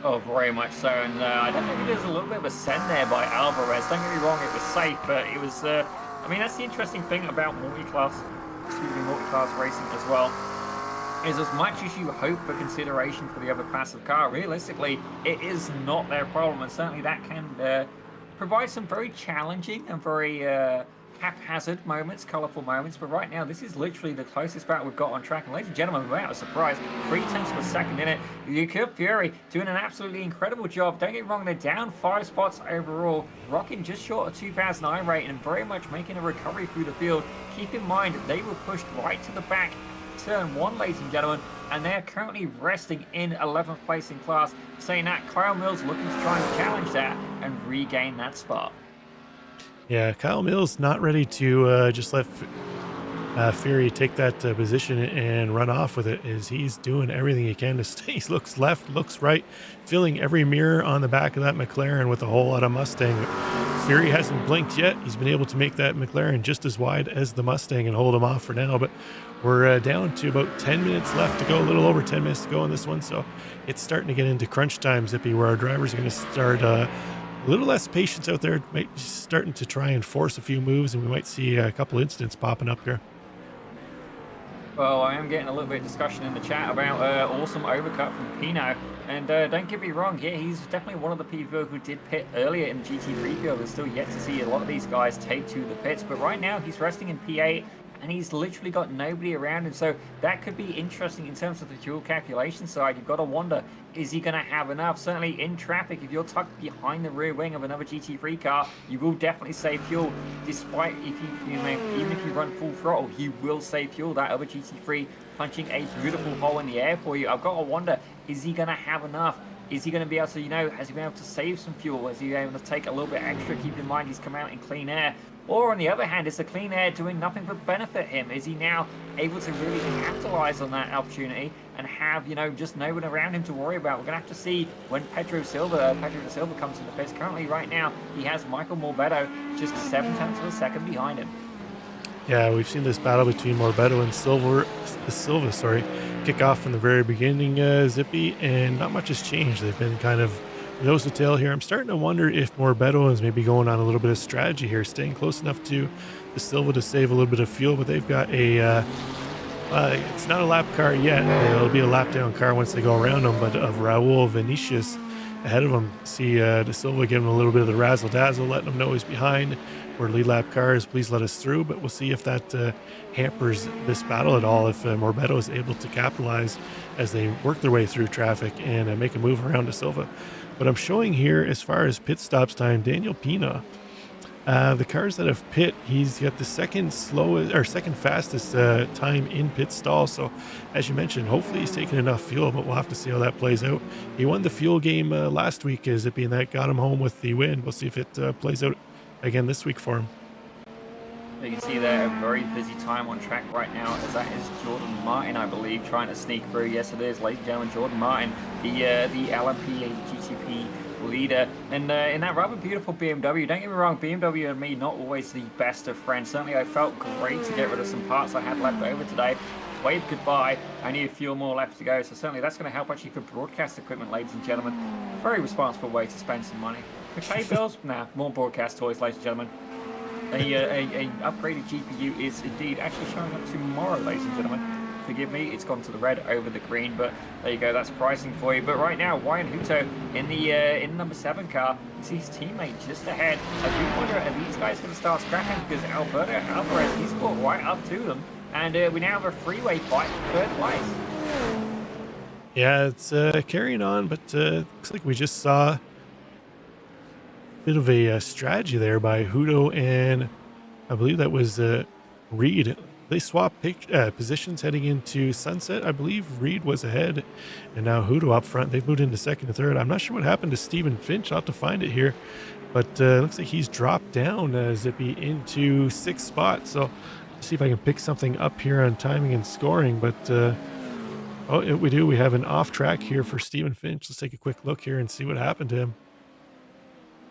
Oh, very much so, and I don't think there's a little bit of a send there by Alvarez. Don't get me wrong, it was safe, but it was, I mean, that's the interesting thing about multi-class racing as well, is as much as you hope for consideration for the other class of car, realistically, it is not their problem, and certainly that can provide some very challenging and very haphazard moments, colourful moments, but right now this is literally the closest battle we've got on track, and ladies and gentlemen, without a surprise, 3/10 of a second in it. Jakob Fury doing an absolutely incredible job. Don't get me wrong, they're down 5 spots overall, rocking just short of 2009 rating and very much making a recovery through the field. Keep in mind, they were pushed right to the back turn 1, ladies and gentlemen, and they're currently resting in 11th place in class. Saying that, Kyle Mills looking to try and challenge that and regain that spot. Yeah, Kyle Mills not ready to just let Fury take that position and run off with it. Is he's doing everything he can to stay. He looks left, looks right, filling every mirror on the back of that McLaren with a whole lot of Mustang. Fury hasn't blinked yet. He's been able to make that McLaren just as wide as the Mustang and hold him off for now. But we're down to about 10 minutes left to go, a little over 10 minutes to go in this one. So it's starting to get into crunch time, Zippy, where our drivers are going to start a little less patience out there, starting to try and force a few moves, and we might see a couple incidents popping up here. Well, I am getting a little bit of discussion in the chat about awesome overcut from Pino. And don't get me wrong, yeah, he's definitely one of the people who did pit earlier in the GT3 field. We're still yet to see a lot of these guys take to the pits. But right now, he's resting in P8, and he's literally got nobody around him. So that could be interesting in terms of the fuel calculation side. You've got to wonder, is he going to have enough? Certainly in traffic, if you're tucked behind the rear wing of another GT3 car, you will definitely save fuel. Despite if even if you run full throttle, you will save fuel. That other GT3 punching a beautiful hole in the air for you. I've got to wonder, is he going to have enough? Is he going to be able to, has he been able to save some fuel? Is he able to take a little bit extra? Keep in mind, he's come out in clean air. Or on the other hand, is the clean air doing nothing but benefit him? Is he now able to really capitalize on that opportunity and have, just no one around him to worry about? We're going to have to see when Pedro da Silva comes in the pits. Currently, right now, he has Michael Morbeto just 0.7 of a second behind him. Yeah, we've seen this battle between Morbeto and Silva, kick off from the very beginning, Zippy, and not much has changed. They've been kind of nose to tail here. I'm starting to wonder if Morbeto is maybe going on a little bit of strategy here, staying close enough to the Silva to save a little bit of fuel, but they've got a it's not a lap car yet. It'll be a lap down car once they go around them, but of Raul Vinicius ahead of him. See da Silva giving him a little bit of the razzle dazzle, letting him know he's behind. We're lead lap cars, please let us through, but we'll see if that hampers this battle at all, if Morbeto is able to capitalize as they work their way through traffic and make a move around da Silva. But I'm showing here, as far as pit stops time, Daniel Pina, the cars that have pit, he's got the second fastest time in pit stall. So as you mentioned, hopefully he's taking enough fuel, but we'll have to see how that plays out. He won the fuel game last week, as it being that got him home with the win. We'll see if it plays out again this week for him. You can see there a very busy time on track right now, as that is Jordan Martin, I believe, trying to sneak through. Yes, it is, ladies and gentlemen, Jordan Martin, the LMPH GTP leader, and in that rather beautiful BMW. Don't get me wrong, BMW and me not always the best of friends. Certainly I felt great to get rid of some parts I had left over today. Waved goodbye. I need a few more left to go, so certainly that's going to help actually for broadcast equipment, ladies and gentlemen. Very responsible way to spend some money. Okay, bills? Nah, more broadcast toys, ladies and gentlemen. A upgraded GPU is indeed actually showing up tomorrow, ladies and gentlemen. Forgive me, it's gone to the red over the green, but there you go, that's pricing for you. But right now, Ryan Hutto in the number 7 car, you see his teammate just ahead. I do wonder, are these guys going to start scrapping? Because Alberto Alvarez, he's caught right up to them, and we now have a freeway fight for 3rd place. Yeah, it's carrying on, but looks like we just saw bit of a strategy there by Hutto, and I believe that was Reed. They swapped positions heading into Sunset. I believe Reed was ahead, and now Hutto up front. They've moved into 2nd and 3rd. I'm not sure what happened to Stephen Finch. I'll have to find it here, but looks like he's dropped down, Zippy, into 6th spot. So let's see if I can pick something up here on timing and scoring. But oh, we do. We have an off track here for Stephen Finch. Let's take a quick look here and see what happened to him.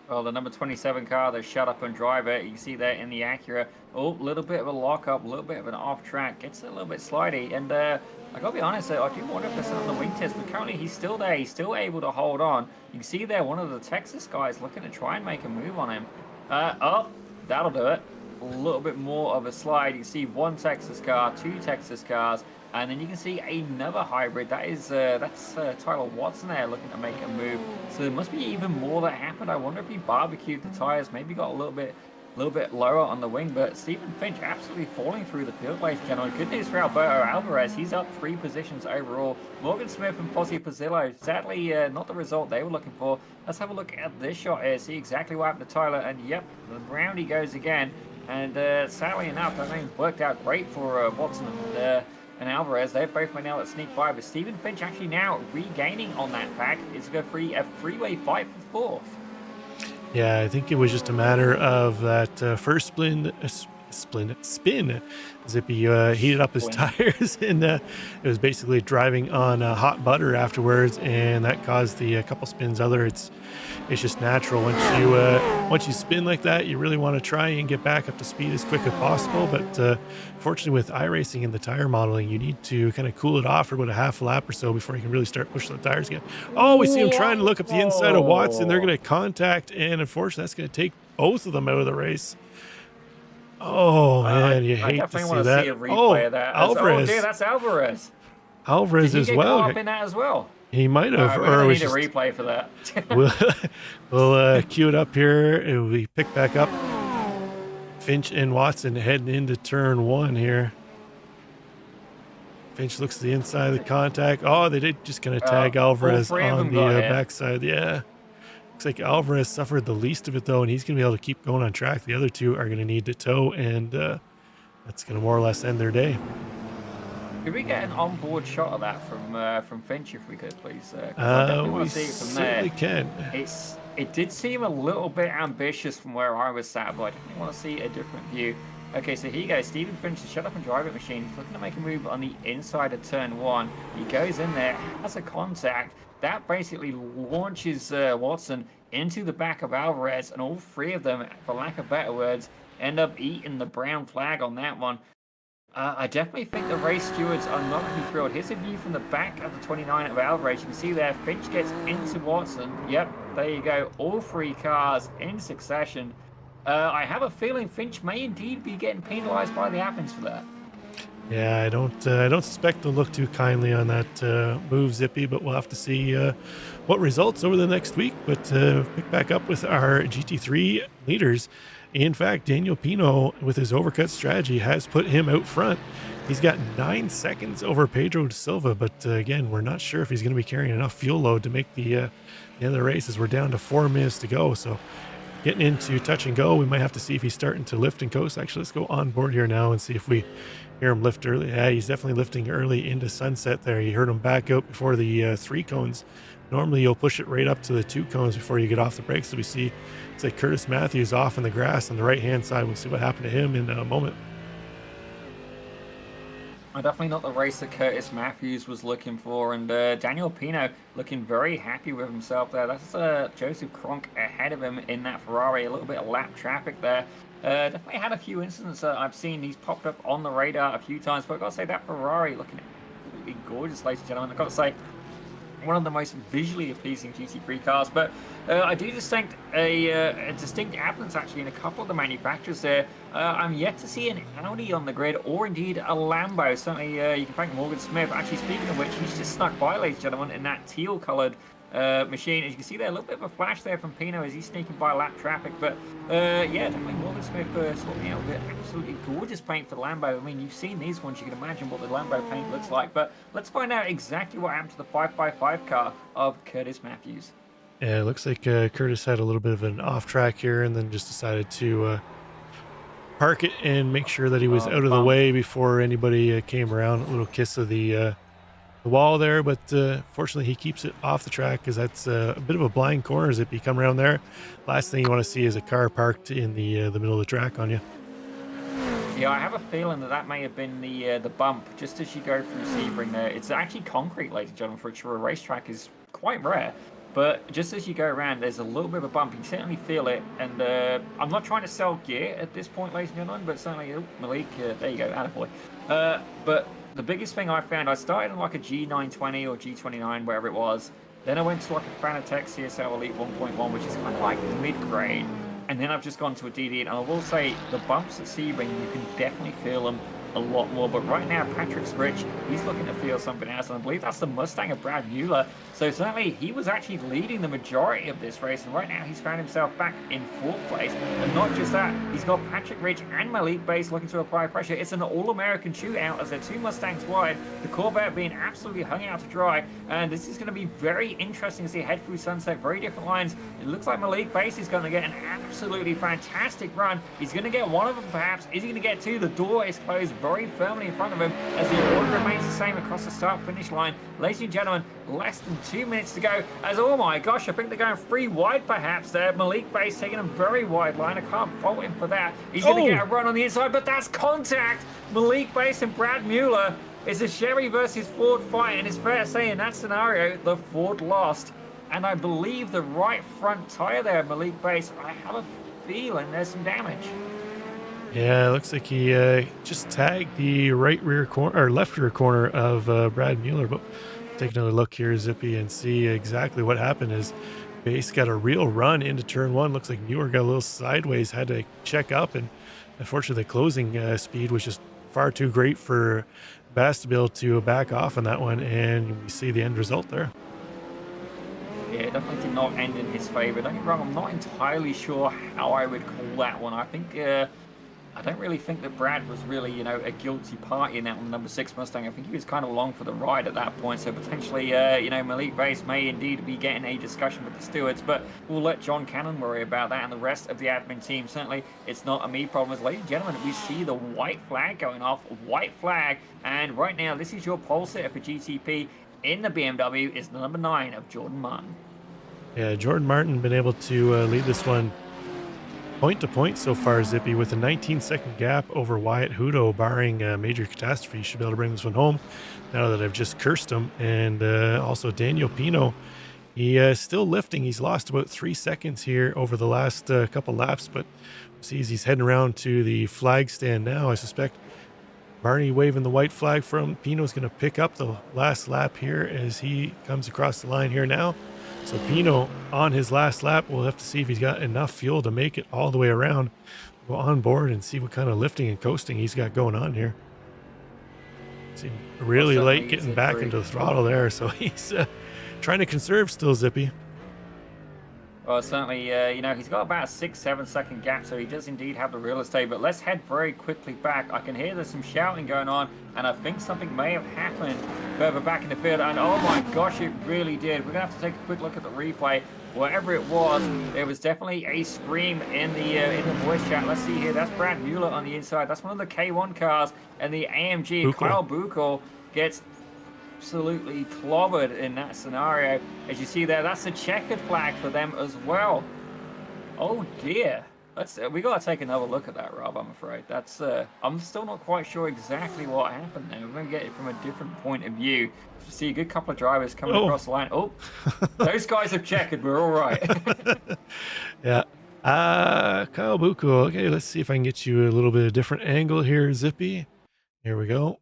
Well, the number 27 car, they shut up and drive it. You can see that in the Acura. Oh, a little bit of a lockup, a little bit of an off track. Gets a little bit slidey. And I got to be honest, I do wonder if there's on the wing test, but currently he's still there. He's still able to hold on. You can see there one of the Texas guys looking to try and make a move on him. Oh, that'll do it. A little bit more of a slide. You can see 1 Texas car, 2 Texas cars. And then you can see another hybrid. That's Tyler Watson there looking to make a move. So there must be even more that happened. I wonder if he barbecued the tires, maybe got a little bit lower on the wing. But Stephen Finch absolutely falling through the field, ladies and gentlemen. Good news for Alberto Alvarez. He's up 3 positions overall. Morgan Smith and Posse Pazzillo, sadly not the result they were looking for. Let's have a look at this shot here, see exactly what happened to Tyler. And yep, the Brownie goes again. And sadly enough, that thing worked out great for Watson. And and Alvarez, they've both been able to sneak by, but Stephen Finch actually now regaining on that pack. It's a freeway fight for 4th. Yeah, I think it was just a matter of that first spin, Zippy heated up his tires, and it was basically driving on hot butter afterwards, and that caused the couple spins other. It's just natural once you spin like that, you really want to try and get back up to speed as quick as possible. But fortunately, with iRacing and the tire modeling, you need to kind of cool it off for about a half lap or so before you can really start pushing the tires again. Oh, we see him trying to look up the inside of Watson. They're going to contact, and unfortunately, that's going to take both of them out of the race. Oh man, you hate to see that. See a replay of that. Alvarez. Oh, dude, that's Alvarez. Alvarez as well. Did he get caught up in that as well? He might have. We're gonna need a replay for that. we'll cue it up here. It will be picked back up. Finch and Watson heading into turn 1 here. Finch looks to the inside of the contact. Oh, they did just kind of tag Alvarez on the backside. Yeah. Looks like Alvarez suffered the least of it, though, and he's going to be able to keep going on track. The other two are going to need to tow, and that's going to more or less end their day. Could we get an onboard shot of that from Finch, if we could, please? We certainly can. It did seem a little bit ambitious from where I was sat, but I definitely want to see a different view. Okay, so here you go. Stephen Finch, the shut up and drive it machine. He's looking to make a move on the inside of turn 1. He goes in there, has a contact. That basically launches Watson into the back of Alvarez, and all three of them, for lack of better words, end up eating the brown flag on that one. I definitely think the race stewards are not going to be thrilled. Here's a view from the back of the 29 of Alvarez. You can see there, Finch gets into Watson. Yep, there you go. All 3 cars in succession. I have a feeling Finch may indeed be getting penalized by the Appins for that. Yeah, I don't suspect they'll look too kindly on that move, Zippy, but we'll have to see what results over the next week. But pick back up with our GT3 leaders. In fact, Daniel Pino, with his overcut strategy, has put him out front. He's got 9 seconds over Pedro de Silva, but again, we're not sure if he's going to be carrying enough fuel load to make the end of the race, as we're down to 4 minutes to go. So getting into touch and go, we might have to see if he's starting to lift and coast. Actually, let's go on board here now and see if we hear him lift early. Yeah, he's definitely lifting early into sunset there. You heard him back out before the 3 cones. Normally, you'll push it right up to the 2 cones before you get off the brakes. So we see it's like Curtis Matthews off in the grass on the right-hand side. We'll see what happened to him in a moment. Definitely not the race that Curtis Matthews was looking for, and Daniel Pino looking very happy with himself there. That's Joseph Kronk ahead of him in that Ferrari. A little bit of lap traffic there. Definitely had a few incidents that I've seen. He's popped up on the radar a few times, but I've got to say that Ferrari looking absolutely gorgeous, ladies and gentlemen. I've got to say, one of the most visually appeasing GT3 cars, but I do distinct a distinct absence actually in a couple of the manufacturers there. I'm yet to see an Audi on the grid, or indeed a Lambo. Certainly, you can thank Morgan Smith. Actually, speaking of which, he's just snuck by, ladies and gentlemen, in that teal-coloured machine. As you can see there, a little bit of a flash there from Pino as he's sneaking by lap traffic. But yeah, definitely Morgan Smith sorting out the absolutely gorgeous paint for the Lambo. I mean, you've seen these ones, you can imagine what the Lambo paint looks like. But let's find out exactly what happened to the 5x5 car of Curtis Matthews. Yeah, it looks like Curtis had a little bit of an off track here and then just decided to park it and make sure that he was out of the way before anybody came around. A little kiss of the wall there, but fortunately he keeps it off the track, because that's a bit of a blind corner as you come around there. Last thing you want to see is a car parked in the middle of the track on you. Yeah, I have a feeling that may have been the bump just as you go through Sebring there. It's actually concrete, ladies and gentlemen, for a racetrack is quite rare. But just as you go around, there's a little bit of a bump. You can certainly feel it. And I'm not trying to sell gear at this point, ladies and gentlemen, but certainly, Malik, there you go, attaboy. But the biggest thing I found, I started in like a G920 or G29, wherever it was. Then I went to like a Fanatec CSL Elite 1.1, which is kind of like mid-grade. And then I've just gone to a DD. And I will say, the bumps at Sebring, you can definitely feel them a lot more. But right now, Patrick's rich. He's looking to feel something else. And I believe that's the Mustang of Brad Mueller. So certainly, he was actually leading the majority of this race. And right now, he's found himself back in 4th place. And not just that, he's got Patrick Rich and Malik Base looking to apply pressure. It's an all-American shootout as they're 2 Mustangs wide. The Corvette being absolutely hung out to dry. And this is going to be very interesting to see head through sunset. Very different lines. It looks like Malik Base is going to get an absolutely fantastic run. He's going to get one of them, perhaps. Is he going to get 2? The door is closed very firmly in front of him as the order remains the same across the start-finish line. Ladies and gentlemen, less than 2 minutes to go as, oh my gosh, I think they're going 3 wide perhaps there. Malik Base taking a very wide line. I can't fault him for that. He's going to get a run on the inside, but that's contact. Malik Base and Brad Mueller. It's a Chevy versus Ford fight, and it's fair to say in that scenario, the Ford lost. And I believe the right front tire there, Malik Base, I have a feeling there's some damage. Yeah, it looks like he just tagged the right rear corner or left rear corner of Brad Mueller. But take another look here, Zippy, and see exactly what happened. Is Base got a real run into turn 1. Looks like Mueller got a little sideways, had to check up, and unfortunately the closing speed was just far too great for Bass to be able to back off on that one, and we see the end result there. Yeah, it definitely did not end in his favor. Don't get me wrong, I'm not entirely sure how I would call that one. I think I don't really think that Brad was really, you know, a guilty party in that one, number 6 Mustang. I think he was kind of along for the ride at that point. So potentially, you know, Malik Base may indeed be getting a discussion with the stewards, but we'll let John Cannon worry about that and the rest of the admin team. Certainly, it's not a me problem. As ladies and gentlemen, we see the white flag going off, white flag. And right now, this is your pole sitter for GTP in the BMW is the number 9 of Jordan Martin. Yeah, Jordan Martin been able to lead this one point to point so far, Zippy, with a 19-second gap over Wyatt Hudo, barring a major catastrophe. Should be able to bring this one home now that I've just cursed him. And also Daniel Pino, he is still lifting. He's lost about 3 seconds here over the last couple laps, but sees he's heading around to the flag stand now. I suspect Barney waving the white flag from Pino's going to pick up the last lap here as he comes across the line here now. So Pino on his last lap, we'll have to see if he's got enough fuel to make it all the way around. Go on board and see what kind of lifting and coasting he's got going on here. Seems really late getting back into the throttle there, so he's trying to conserve still, Zippy. Well, certainly, you know, he's got about a 6-7 second gap, so he does indeed have the real estate. But let's head very quickly back. I can hear there's some shouting going on, and I think something may have happened further back in the field. And oh my gosh, it really did. We're going to have to take a quick look at the replay. Whatever it was, there was definitely a scream in the voice chat. Let's see here. That's Brad Mueller on the inside. That's one of the K1 cars, and the AMG, Buchel. Kyle Buchel, gets absolutely clobbered in that scenario. As you see there, that's a checkered flag for them as well. Oh dear. We got to take another look at that, Rob, I'm afraid. That's I'm still not quite sure exactly what happened there. We're going to get it from a different point of view. See a good couple of drivers coming across the line. Oh, those guys have checkered. We're all right. Yeah. Kyle Buchel. Okay, let's see if I can get you a little bit of different angle here, Zippy. Here we go.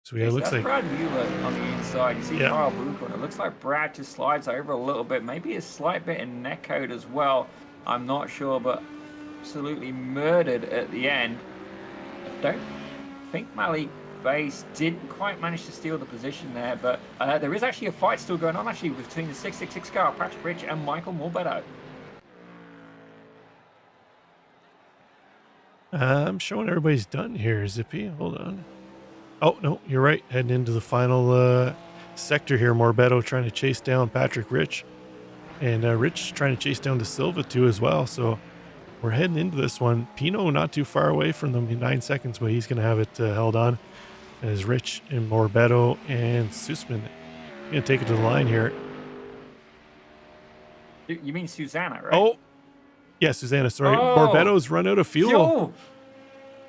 So yeah, it looks like Brad Mueller on the inside. You see Kyle Buchel, and it looks like Brad just slides over a little bit, maybe a slight bit in neck code as well. I'm not sure, but absolutely murdered at the end. I don't think Malik Base didn't quite manage to steal the position there, but there is actually a fight still going on actually between the 666 car, Patrick Rich, and Michael Morbedo. I'm showing everybody's done here, Zippy. Hold on. Oh, no, you're right. Heading into the final sector here. Morbedo trying to chase down Patrick Rich. And Rich trying to chase down De Silva too as well. So we're heading into this one. Pino not too far away from them in 9 seconds, but he's going to have it held on. As Rich and Morbedo and Sussman going to take it to the line here. You mean Susanna, right? Oh, yeah, Susanna, sorry. Oh, Morbedo's run out of fuel.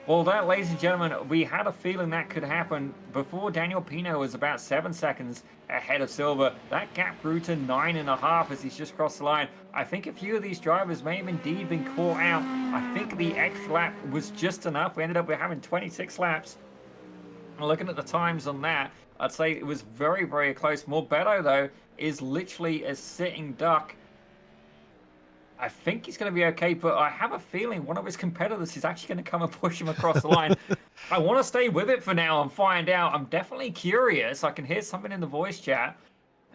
Well, that, ladies and gentlemen, we had a feeling that could happen before Daniel Pino was about 7 seconds ahead of Silva. That gap grew to 9.5 as he's just crossed the line. I think a few of these drivers may have indeed been caught out. I think the extra lap was just enough. We ended up with having 26 laps. And looking at the times on that, I'd say it was very, very close. Morbedo, though, is literally a sitting duck. I think he's going to be okay, but I have a feeling one of his competitors is actually going to come and push him across the line. I want to stay with it for now and find out. I'm definitely curious. I can hear something in the voice chat.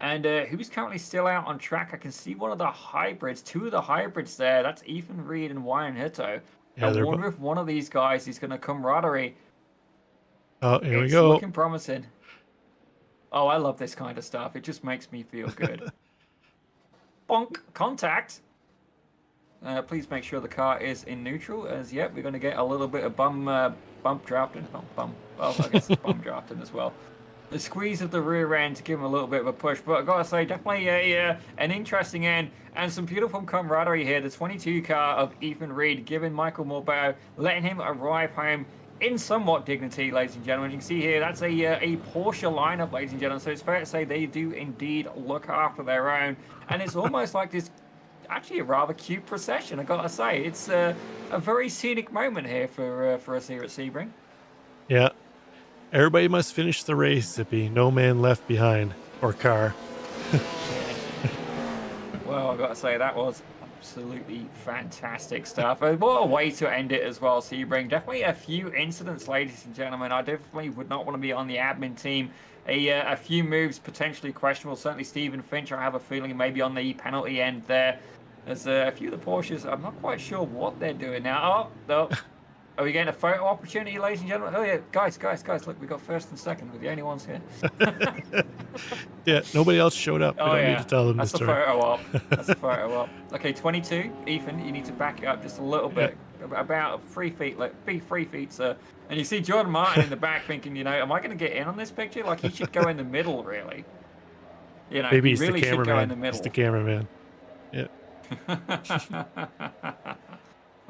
And who's currently still out on track? I can see one of the hybrids, 2 of the hybrids there. That's Ethan Reed and Ryan Hutto. Yeah, I wonder if one of these guys is going to camaraderie. Oh, here we go. It's looking promising. Oh, I love this kind of stuff. It just makes me feel good. Bonk. Contact. Please make sure the car is in neutral, as yep, we're going to get a little bit of bump drafting. Well, I guess it's bum drafting as well. The squeeze of the rear end to give him a little bit of a push, but I gotta say, definitely an interesting end and some beautiful camaraderie here. The 22 car of Ethan Reed giving Michael Morbeau, letting him arrive home in somewhat dignity, ladies and gentlemen. You can see here that's a Porsche lineup, ladies and gentlemen. So it's fair to say they do indeed look after their own, and it's almost like this. Actually, a rather cute procession, I gotta say. It's a very scenic moment here for us here at Sebring. Yeah. Everybody must finish the race, Zippy. No man left behind. Or car. Well, I've got to say, that was absolutely fantastic stuff. And what a way to end it as well, Sebring. Definitely a few incidents, ladies and gentlemen. I definitely would not want to be on the admin team. A few moves potentially questionable. Certainly Stephen Finch, I have a feeling, maybe on the penalty end there. There's a few of the Porsches. I'm not quite sure what they're doing now. Oh, no. Are we getting a photo opportunity, ladies and gentlemen? Oh, yeah. Guys, look, we got first and second. We're the only ones here. Yeah, nobody else showed up. We don't need to tell them That's this the story. photo op. That's the photo op. Okay, 22. Ethan, you need to back it up just a little bit. About 3 feet, like 3 feet, sir. And you see Jordan Martin in the back thinking, am I going to get in on this picture? Like, he should go in the middle, really. Maybe he he's really the should go in the cameraman. middle. He's the cameraman. Yeah.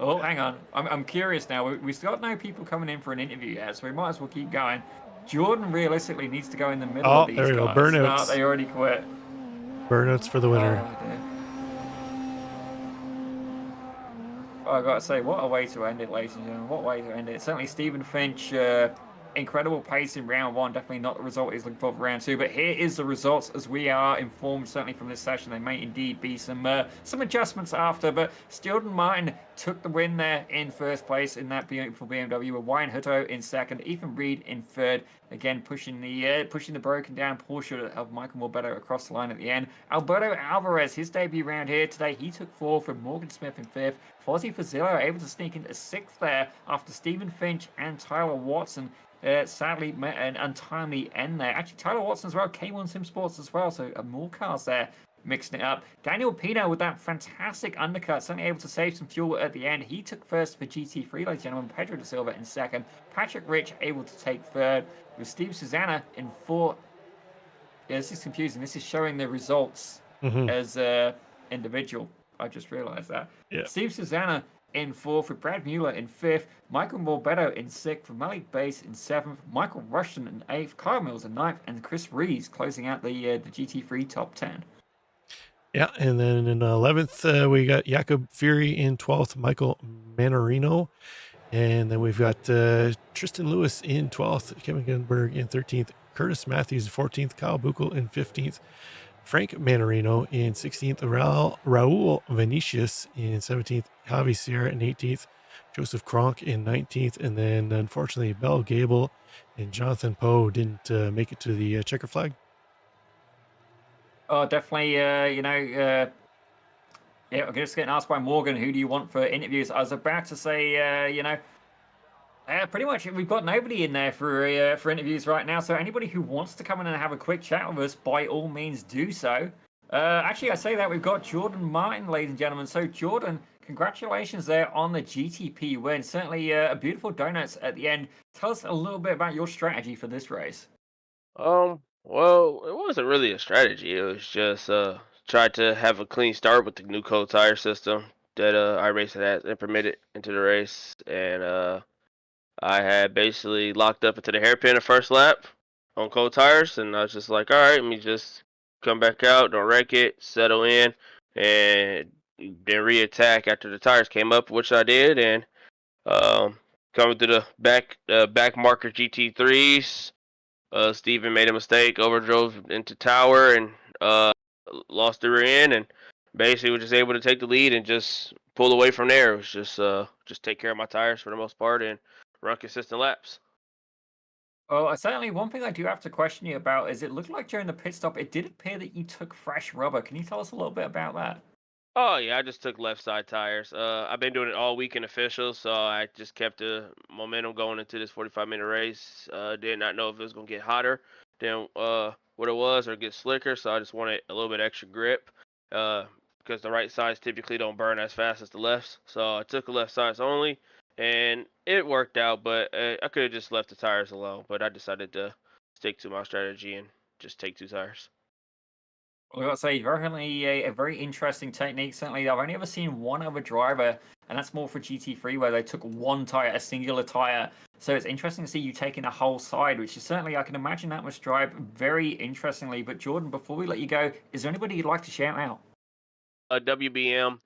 Oh, hang on. I'm curious now. We've still got no people coming in for an interview yet, so we might as well keep going. Jordan realistically needs to go in the middle of these guys. There we go. Burnouts. No, they already quit. Burnouts for the winner. Oh, I gotta say, what a way to end it, ladies and gentlemen. What a way to end it. Certainly Stephen Finch, incredible pace in round one. Definitely not the result he's looking for round two. But here is the results as we are informed, certainly from this session. There may indeed be some adjustments after. But Jordan Martin took the win there in first place in that beautiful BMW, with Wayne Hutto in second, Ethan Reed in third. Again, pushing the broken down Porsche of Michael Morbeau across the line at the end. Alberto Alvarez, his debut round here today, he took fourth, with Morgan Smith in fifth. Fozzie Fazillo able to sneak into sixth there after Stephen Finch and Tyler Watson sadly met an untimely end there. Actually, Tyler Watson as well came on Simsports as well, so more cars there mixing it up. Daniel Pino with that fantastic undercut, certainly able to save some fuel at the end. He took first for GT3, ladies and gentlemen. Pedro da Silva in second. Patrick Rich able to take third, with Steve Susanna in fourth. Yeah, this is confusing. This is showing the results as individual. I just realized that. Yeah. Steve Susanna in fourth, with Brad Mueller in fifth, Michael Morbeau in sixth, Malik Bass in seventh, Michael Rushton in eighth, Kyle Mills in ninth, and Chris Rees closing out the GT3 top 10. Yeah, and then in 11th, we got Jakob Fury in 12th, Michael Manarino. And then we've got Tristan Lewis in 12th, Kevin Gunberg in 13th, Curtis Matthews in 14th, Kyle Buchel in 15th, Frank Manarino in 16th, Raul Vinicius in 17th, Javi Sierra in 18th, Joseph Kronk in 19th, and then unfortunately Bell Gable and Jonathan Poe didn't make it to the checker flag. Oh, definitely, yeah, I'm just getting asked by Morgan, who do you want for interviews? I was about to say, pretty much we've got nobody in there for interviews right now. So anybody who wants to come in and have a quick chat with us, by all means do so. Actually, I say that we've got Jordan Martin, ladies and gentlemen. So Jordan, congratulations there on the GTP win. Certainly a beautiful donuts at the end. Tell us a little bit about your strategy for this race. Well, it wasn't really a strategy. It was just tried to have a clean start with the new cold tire system that iRacing had implemented into the race, and I had basically locked up into the hairpin the first lap on cold tires, and I was just like, all right, let me just come back out, don't wreck it, settle in, and then re-attack after the tires came up, which I did, and coming to the back marker GT3s. Steven made a mistake, overdrove into tower, and lost the rear end, and basically was just able to take the lead and just pull away from there. It was just take care of my tires for the most part and run consistent laps. Well, certainly one thing I do have to question you about is it looked like during the pit stop, it did appear that you took fresh rubber. Can you tell us a little bit about that? Oh yeah, I just took left side tires. I've been doing it all week in officials, so I just kept the momentum going into this 45-minute race. Did not know if it was gonna get hotter than what it was or get slicker, so I just wanted a little bit extra grip. Because because the right sides typically don't burn as fast as the lefts. So I took the left sides only, and it worked out. But I could have just left the tires alone. But I decided to stick to my strategy and just take 2 tires. Well, I gotta say, definitely a very interesting technique. Certainly, I've only ever seen one other driver, and that's more for GT3, where they took one tire, a singular tire. So it's interesting to see you taking a whole side, which is certainly, I can imagine that must drive very interestingly. But Jordan, before we let you go, is there anybody you'd like to shout out? WBM,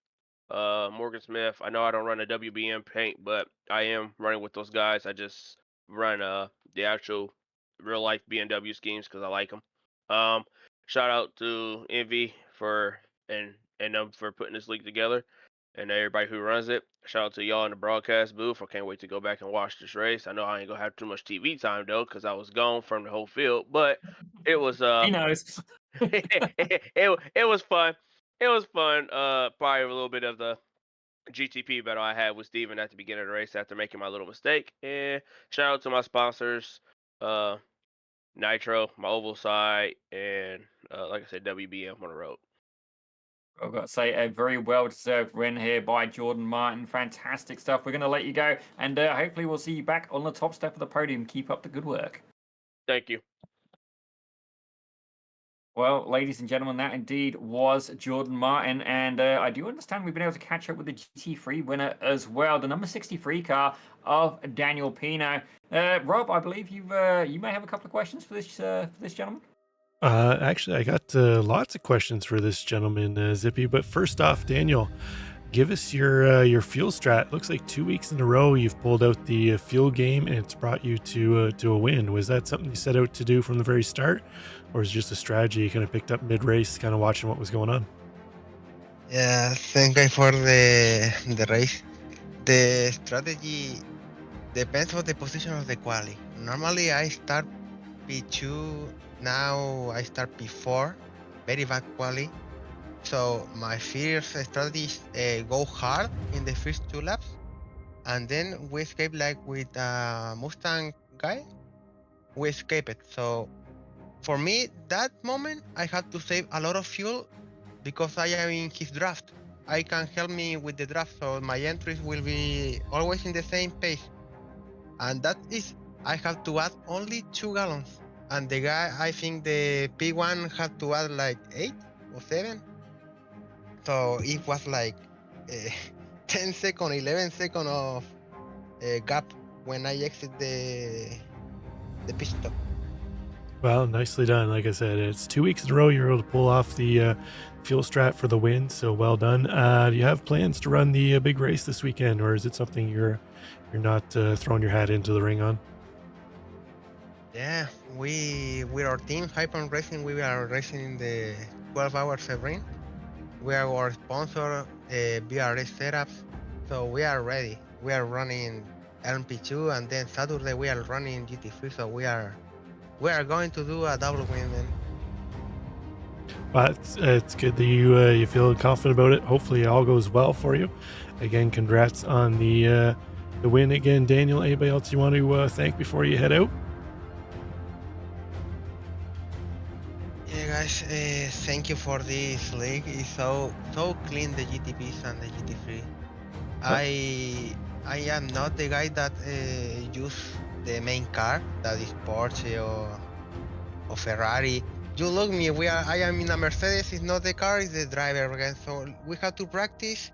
Morgan Smith. I know I don't run a WBM paint, but I am running with those guys. I just run the actual real life BMW schemes because I like them. Shout out to Envy and them for putting this league together, and everybody who runs it. Shout out to y'all in the broadcast booth. I can't wait to go back and watch this race. I know I ain't gonna have too much TV time though, because I was gone from the whole field, but it was He knows. it was fun. It was fun. Probably a little bit of the GTP battle I had with Steven at the beginning of the race after making my little mistake. And shout out to my sponsors, uh, Nitro, my oval side, and like I said, WBM on the road. I've got to say, a very well-deserved win here by Jordan Martin. Fantastic stuff. We're going to let you go, and hopefully we'll see you back on the top step of the podium. Keep up the good work. Thank you. Well, ladies and gentlemen, that indeed was Jordan Martin, and I do understand we've been able to catch up with the GT3 winner as well, the number 63 car of Daniel Pino. Rob, I believe you may have a couple of questions for this gentleman. Actually, I got lots of questions for this gentleman, Zippy. But first off, Daniel, give us your fuel strat. Looks like 2 weeks in a row you've pulled out the fuel game, and it's brought you to a win. Was that something you set out to do from the very start, or is it just a strategy you kind of picked up mid-race, kind of watching what was going on? Yeah, thank you for the race. The strategy depends on the position of the quali. Normally I start P2, now I start P4, very bad quali. So my first strategy is go hard in the first 2 laps, and then we escape like with Mustang guy. We escape it. So for me, that moment I had to save a lot of fuel because I am in his draft. I can help me with the draft, so my entries will be always in the same pace. And that is, I have to add only 2 gallons. And the guy, I think the P1 had to add like 8 or 7. So it was like 10 second, 11 second of gap when I exit the pit stop. Well, nicely done. Like I said, it's 2 weeks in a row you're able to pull off the fuel strat for the win, so well done. Do you have plans to run the big race this weekend, or is it something you're not throwing your hat into the ring on? Yeah, we with our team Hyper Racing, we are racing in the 12-hour Sebring. We are our sponsor, BRS setups, so we are ready. We are running LMP2, and then Saturday we are running GT3. So we are going to do a double win, man. Well, it's good that you feel confident about it. Hopefully, it all goes well for you. Again, congrats on the win again, Daniel. Anybody else you want to thank before you head out? Yeah, guys, thank you for this league. It's so clean, the GTPs and the GT3. I am not the guy that use the main car, that is Porsche or Ferrari. You look me, I am in a Mercedes. It's not the car, it's the driver again. So we have to practice.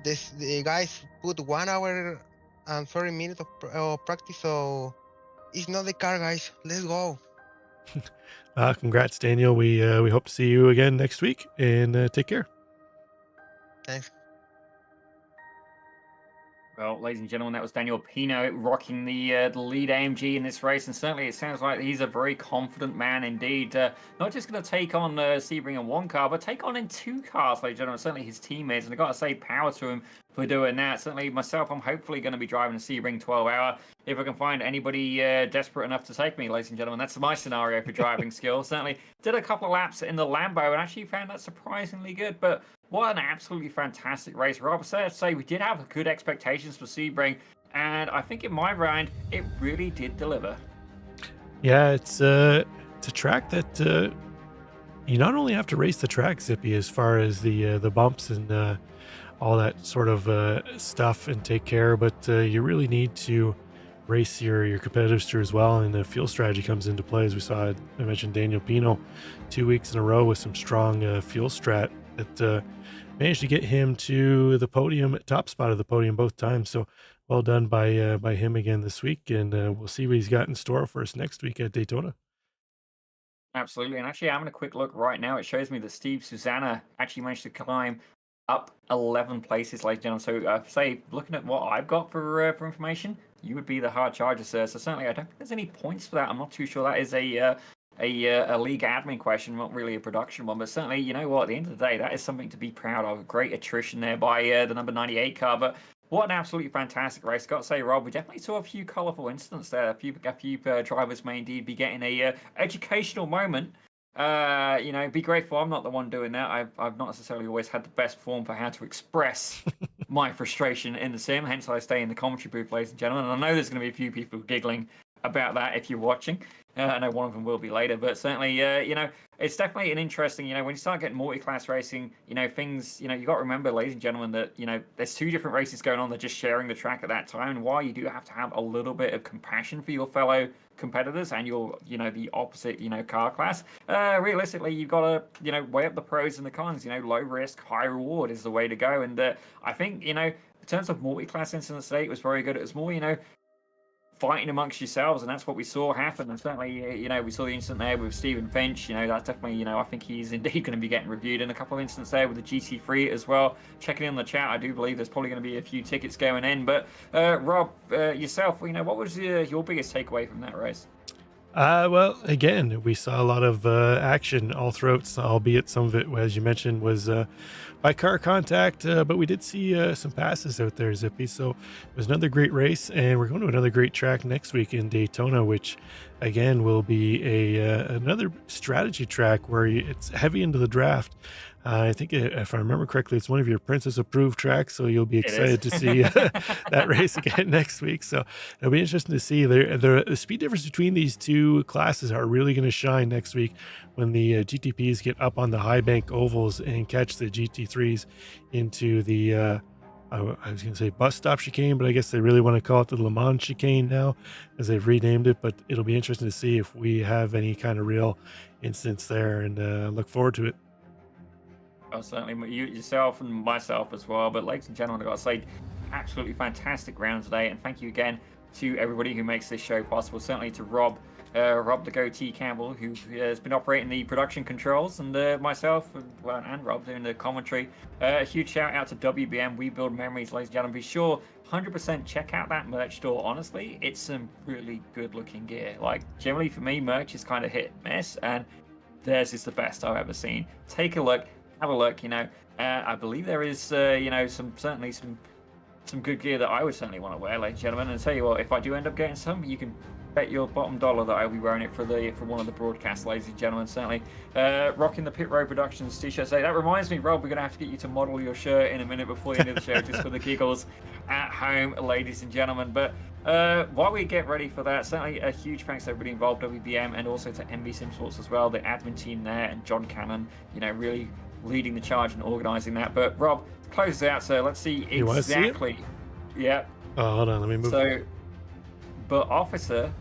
The guys put 1 hour and 30 minutes of practice. So it's not the car, guys. Let's go. Congrats, Daniel. We hope to see you again next week, and take care. Thanks. Well, ladies and gentlemen, that was Daniel Pino rocking the lead AMG in this race, and certainly it sounds like he's a very confident man indeed. Not just going to take on Sebring in 1 car, but take on in 2 cars, ladies and gentlemen. Certainly his teammates, and I've got to say power to him for doing that. Certainly myself, I'm hopefully going to be driving a Sebring 12-hour if I can find anybody desperate enough to take me, ladies and gentlemen. That's my scenario for driving skills. Certainly did a couple of laps in the Lambo and actually found that surprisingly good, but what an absolutely fantastic race. Rob, I say we did have good expectations for Sebring, and I think in my round, it really did deliver. Yeah, it's a track that you not only have to race the track, Zippy, as far as the bumps and all that sort of stuff and take care, but you really need to race your competitors as well, and the fuel strategy comes into play. As we saw, I mentioned Daniel Pino 2 weeks in a row with some strong fuel strat that managed to get him to the podium, top spot of the podium both times. So well done by him again this week, and we'll see what he's got in store for us next week at Daytona. Absolutely. And actually, having a quick look right now, it shows me that Steve Susanna actually managed to climb up 11 places, ladies and gentlemen. So, say, looking at what I've got for information, you would be the hard charger, sir. So, certainly, I don't think there's any points for that. I'm not too sure that is a league admin question, not really a production one. But certainly, you know what? At the end of the day, that is something to be proud of. Great attrition there by the number 98 car. But what an absolutely fantastic race. Got to say, Rob, we definitely saw a few colourful incidents there. A few drivers may indeed be getting a educational moment. You know, be grateful I'm not the one doing that. I've not necessarily always had the best form for how to express my frustration in the sim. Hence, I stay in the commentary booth, ladies and gentlemen. And I know there's going to be a few people giggling about that if you're watching. I know one of them will be later, but certainly, you know, it's definitely an interesting, you know, when you start getting multi-class racing, you know, things, you know, you got to remember, ladies and gentlemen, that, you know, there's two different races going on. They're just sharing the track at that time. And while you do have to have a little bit of compassion for your fellow competitors and your, you know, the opposite, you know, car class, realistically, you've got to, you know, weigh up the pros and the cons. You know, low risk, high reward is the way to go. And I think, you know, in terms of multi-class incidents today, it was very good. It was more, you know, fighting amongst yourselves, and that's what we saw happen. And certainly, you know, we saw the incident there with Stephen Finch. You know, that's definitely, you know, I think he's indeed going to be getting reviewed. And a couple of incidents there with the GT3 as well. Checking in the chat, I do believe there's probably going to be a few tickets going in. But Rob, yourself, you know, what was your biggest takeaway from that race? Well, again, we saw a lot of action all throughout, albeit some of it, as you mentioned, was by car contact, but we did see some passes out there, Zippy. So it was another great race, and we're going to another great track next week in Daytona, which again will be another strategy track where it's heavy into the draft. I think, if I remember correctly, it's one of your Princess approved tracks, so you'll be excited to see that race again next week. So it'll be interesting to see. The speed difference between these two classes are really going to shine next week when the GTPs get up on the high bank ovals and catch the GT3s into the I was going to say bus stop chicane, but I guess they really want to call it the Le Mans chicane now, as they've renamed it. But it'll be interesting to see if we have any kind of real instance there, and look forward to it. Oh, certainly yourself and myself as well. But ladies and gentlemen, I've got to say, absolutely fantastic round today. And thank you again to everybody who makes this show possible. Certainly to Rob the Goatee Campbell, who has been operating the production controls, and myself and Rob doing the commentary. A huge shout out to WBM. We build memories, ladies and gentlemen. Be sure 100% check out that merch store. Honestly, it's some really good looking gear. Like, generally for me, merch is kind of hit and miss, and theirs is the best I've ever seen. Take a look. Have a look, you know. I believe there is, you know, some good gear that I would certainly want to wear, ladies and gentlemen. And tell you what, if I do end up getting some, you can bet your bottom dollar that I'll be wearing it for one of the broadcasts, ladies and gentlemen. Certainly, rocking the Pit Road Productions t-shirt. So that reminds me, Rob, we're gonna have to get you to model your shirt in a minute before the end of the show, just for the giggles at home, ladies and gentlemen. But while we get ready for that, certainly a huge thanks to everybody involved, WBM, and also to Envy Simsports as well, the admin team there, and John Cannon, you know, really leading the charge and organising that. But Rob, to close it out, so let's see exactly. Yeah. Oh, hold on, let me move. So, but officer,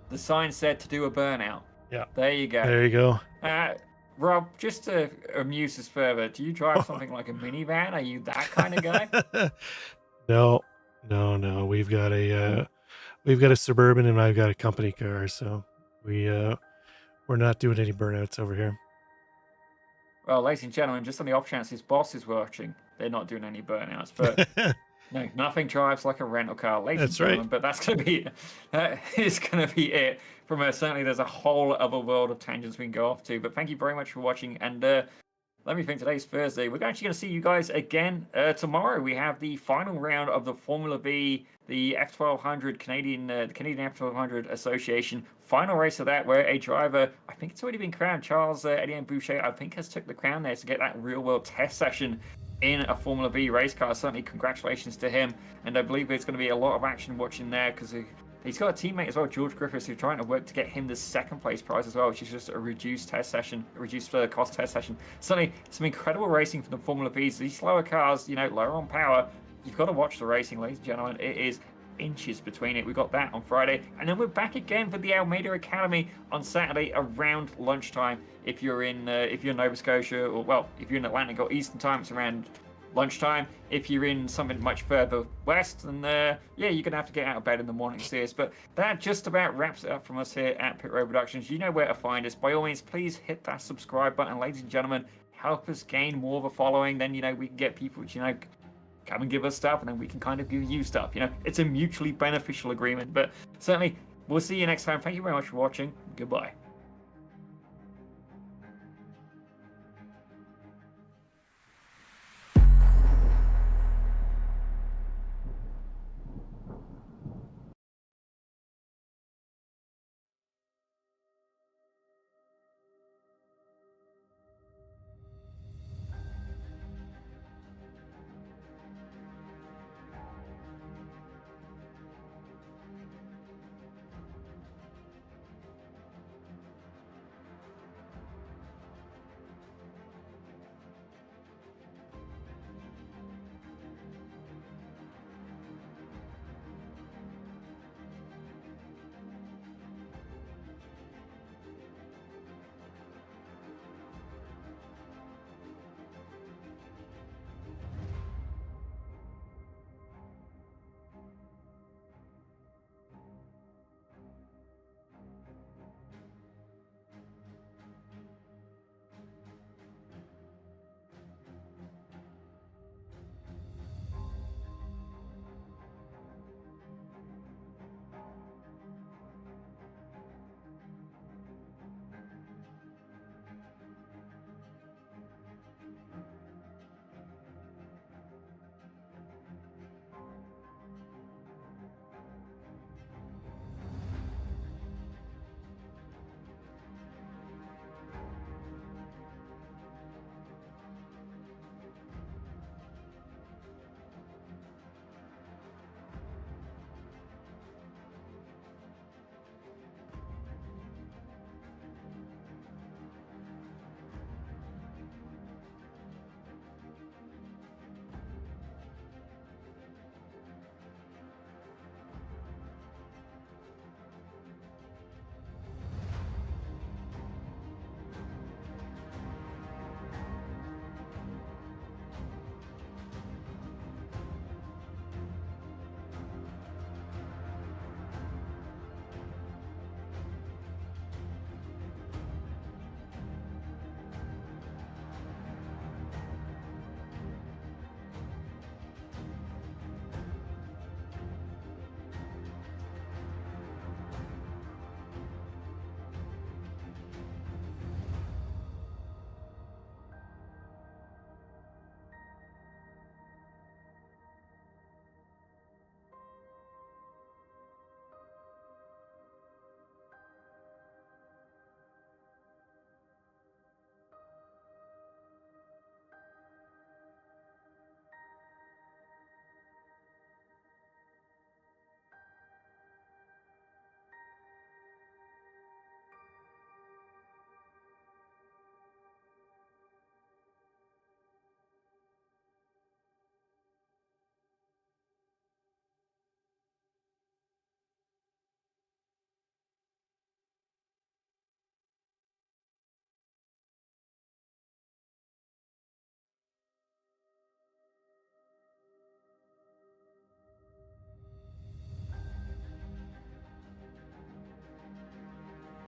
the sign said to do a burnout. Yeah. There you go. There you go. Rob, just to amuse us further, do you drive something like a minivan? Are you that kind of guy? No. We've got a Suburban, and I've got a company car, so we're not doing any burnouts over here. Well, ladies and gentlemen, just on the off chance his boss is watching, they're not doing any burnouts. But no, nothing drives like a rental car, ladies and gentlemen. Right. But that's going to be it from us. Certainly, there's a whole other world of tangents we can go off to. But thank you very much for watching. And let me think, today's Thursday. We're actually going to see you guys again tomorrow. We have the final round of the Formula V, the F1200 the Canadian F1200 Association. Final race of that, where a driver, I think it's already been crowned, Charles Etienne Boucher, I think has took the crown there to get that real world test session in a Formula V race car. Certainly congratulations to him, and I believe there's going to be a lot of action watching there, because He's got a teammate as well, George Griffiths, who's trying to work to get him the second place prize as well, which is just a reduced test session, reduced cost test session. Certainly some incredible racing from the Formula Vs. These slower cars, you know, lower on power. You've got to watch the racing, ladies and gentlemen. It is inches between it. We got that on Friday, and then we're back again for the Almeida Academy on Saturday around lunchtime. If you're in Nova Scotia, or well, if you're in Atlantic or Eastern time, it's around lunchtime. If you're in something much further west, then yeah, you're gonna have to get out of bed in the morning to see us. But that just about wraps it up from us here at Pit Road Productions. You know where to find us. By all means, please hit that subscribe button, ladies and gentlemen. Help us gain more of a following. Then, you know, we can get people, you know, come and give us stuff, and then we can kind of give you stuff. You know, it's a mutually beneficial agreement. But certainly, we'll see you next time. Thank you very much for watching. Goodbye.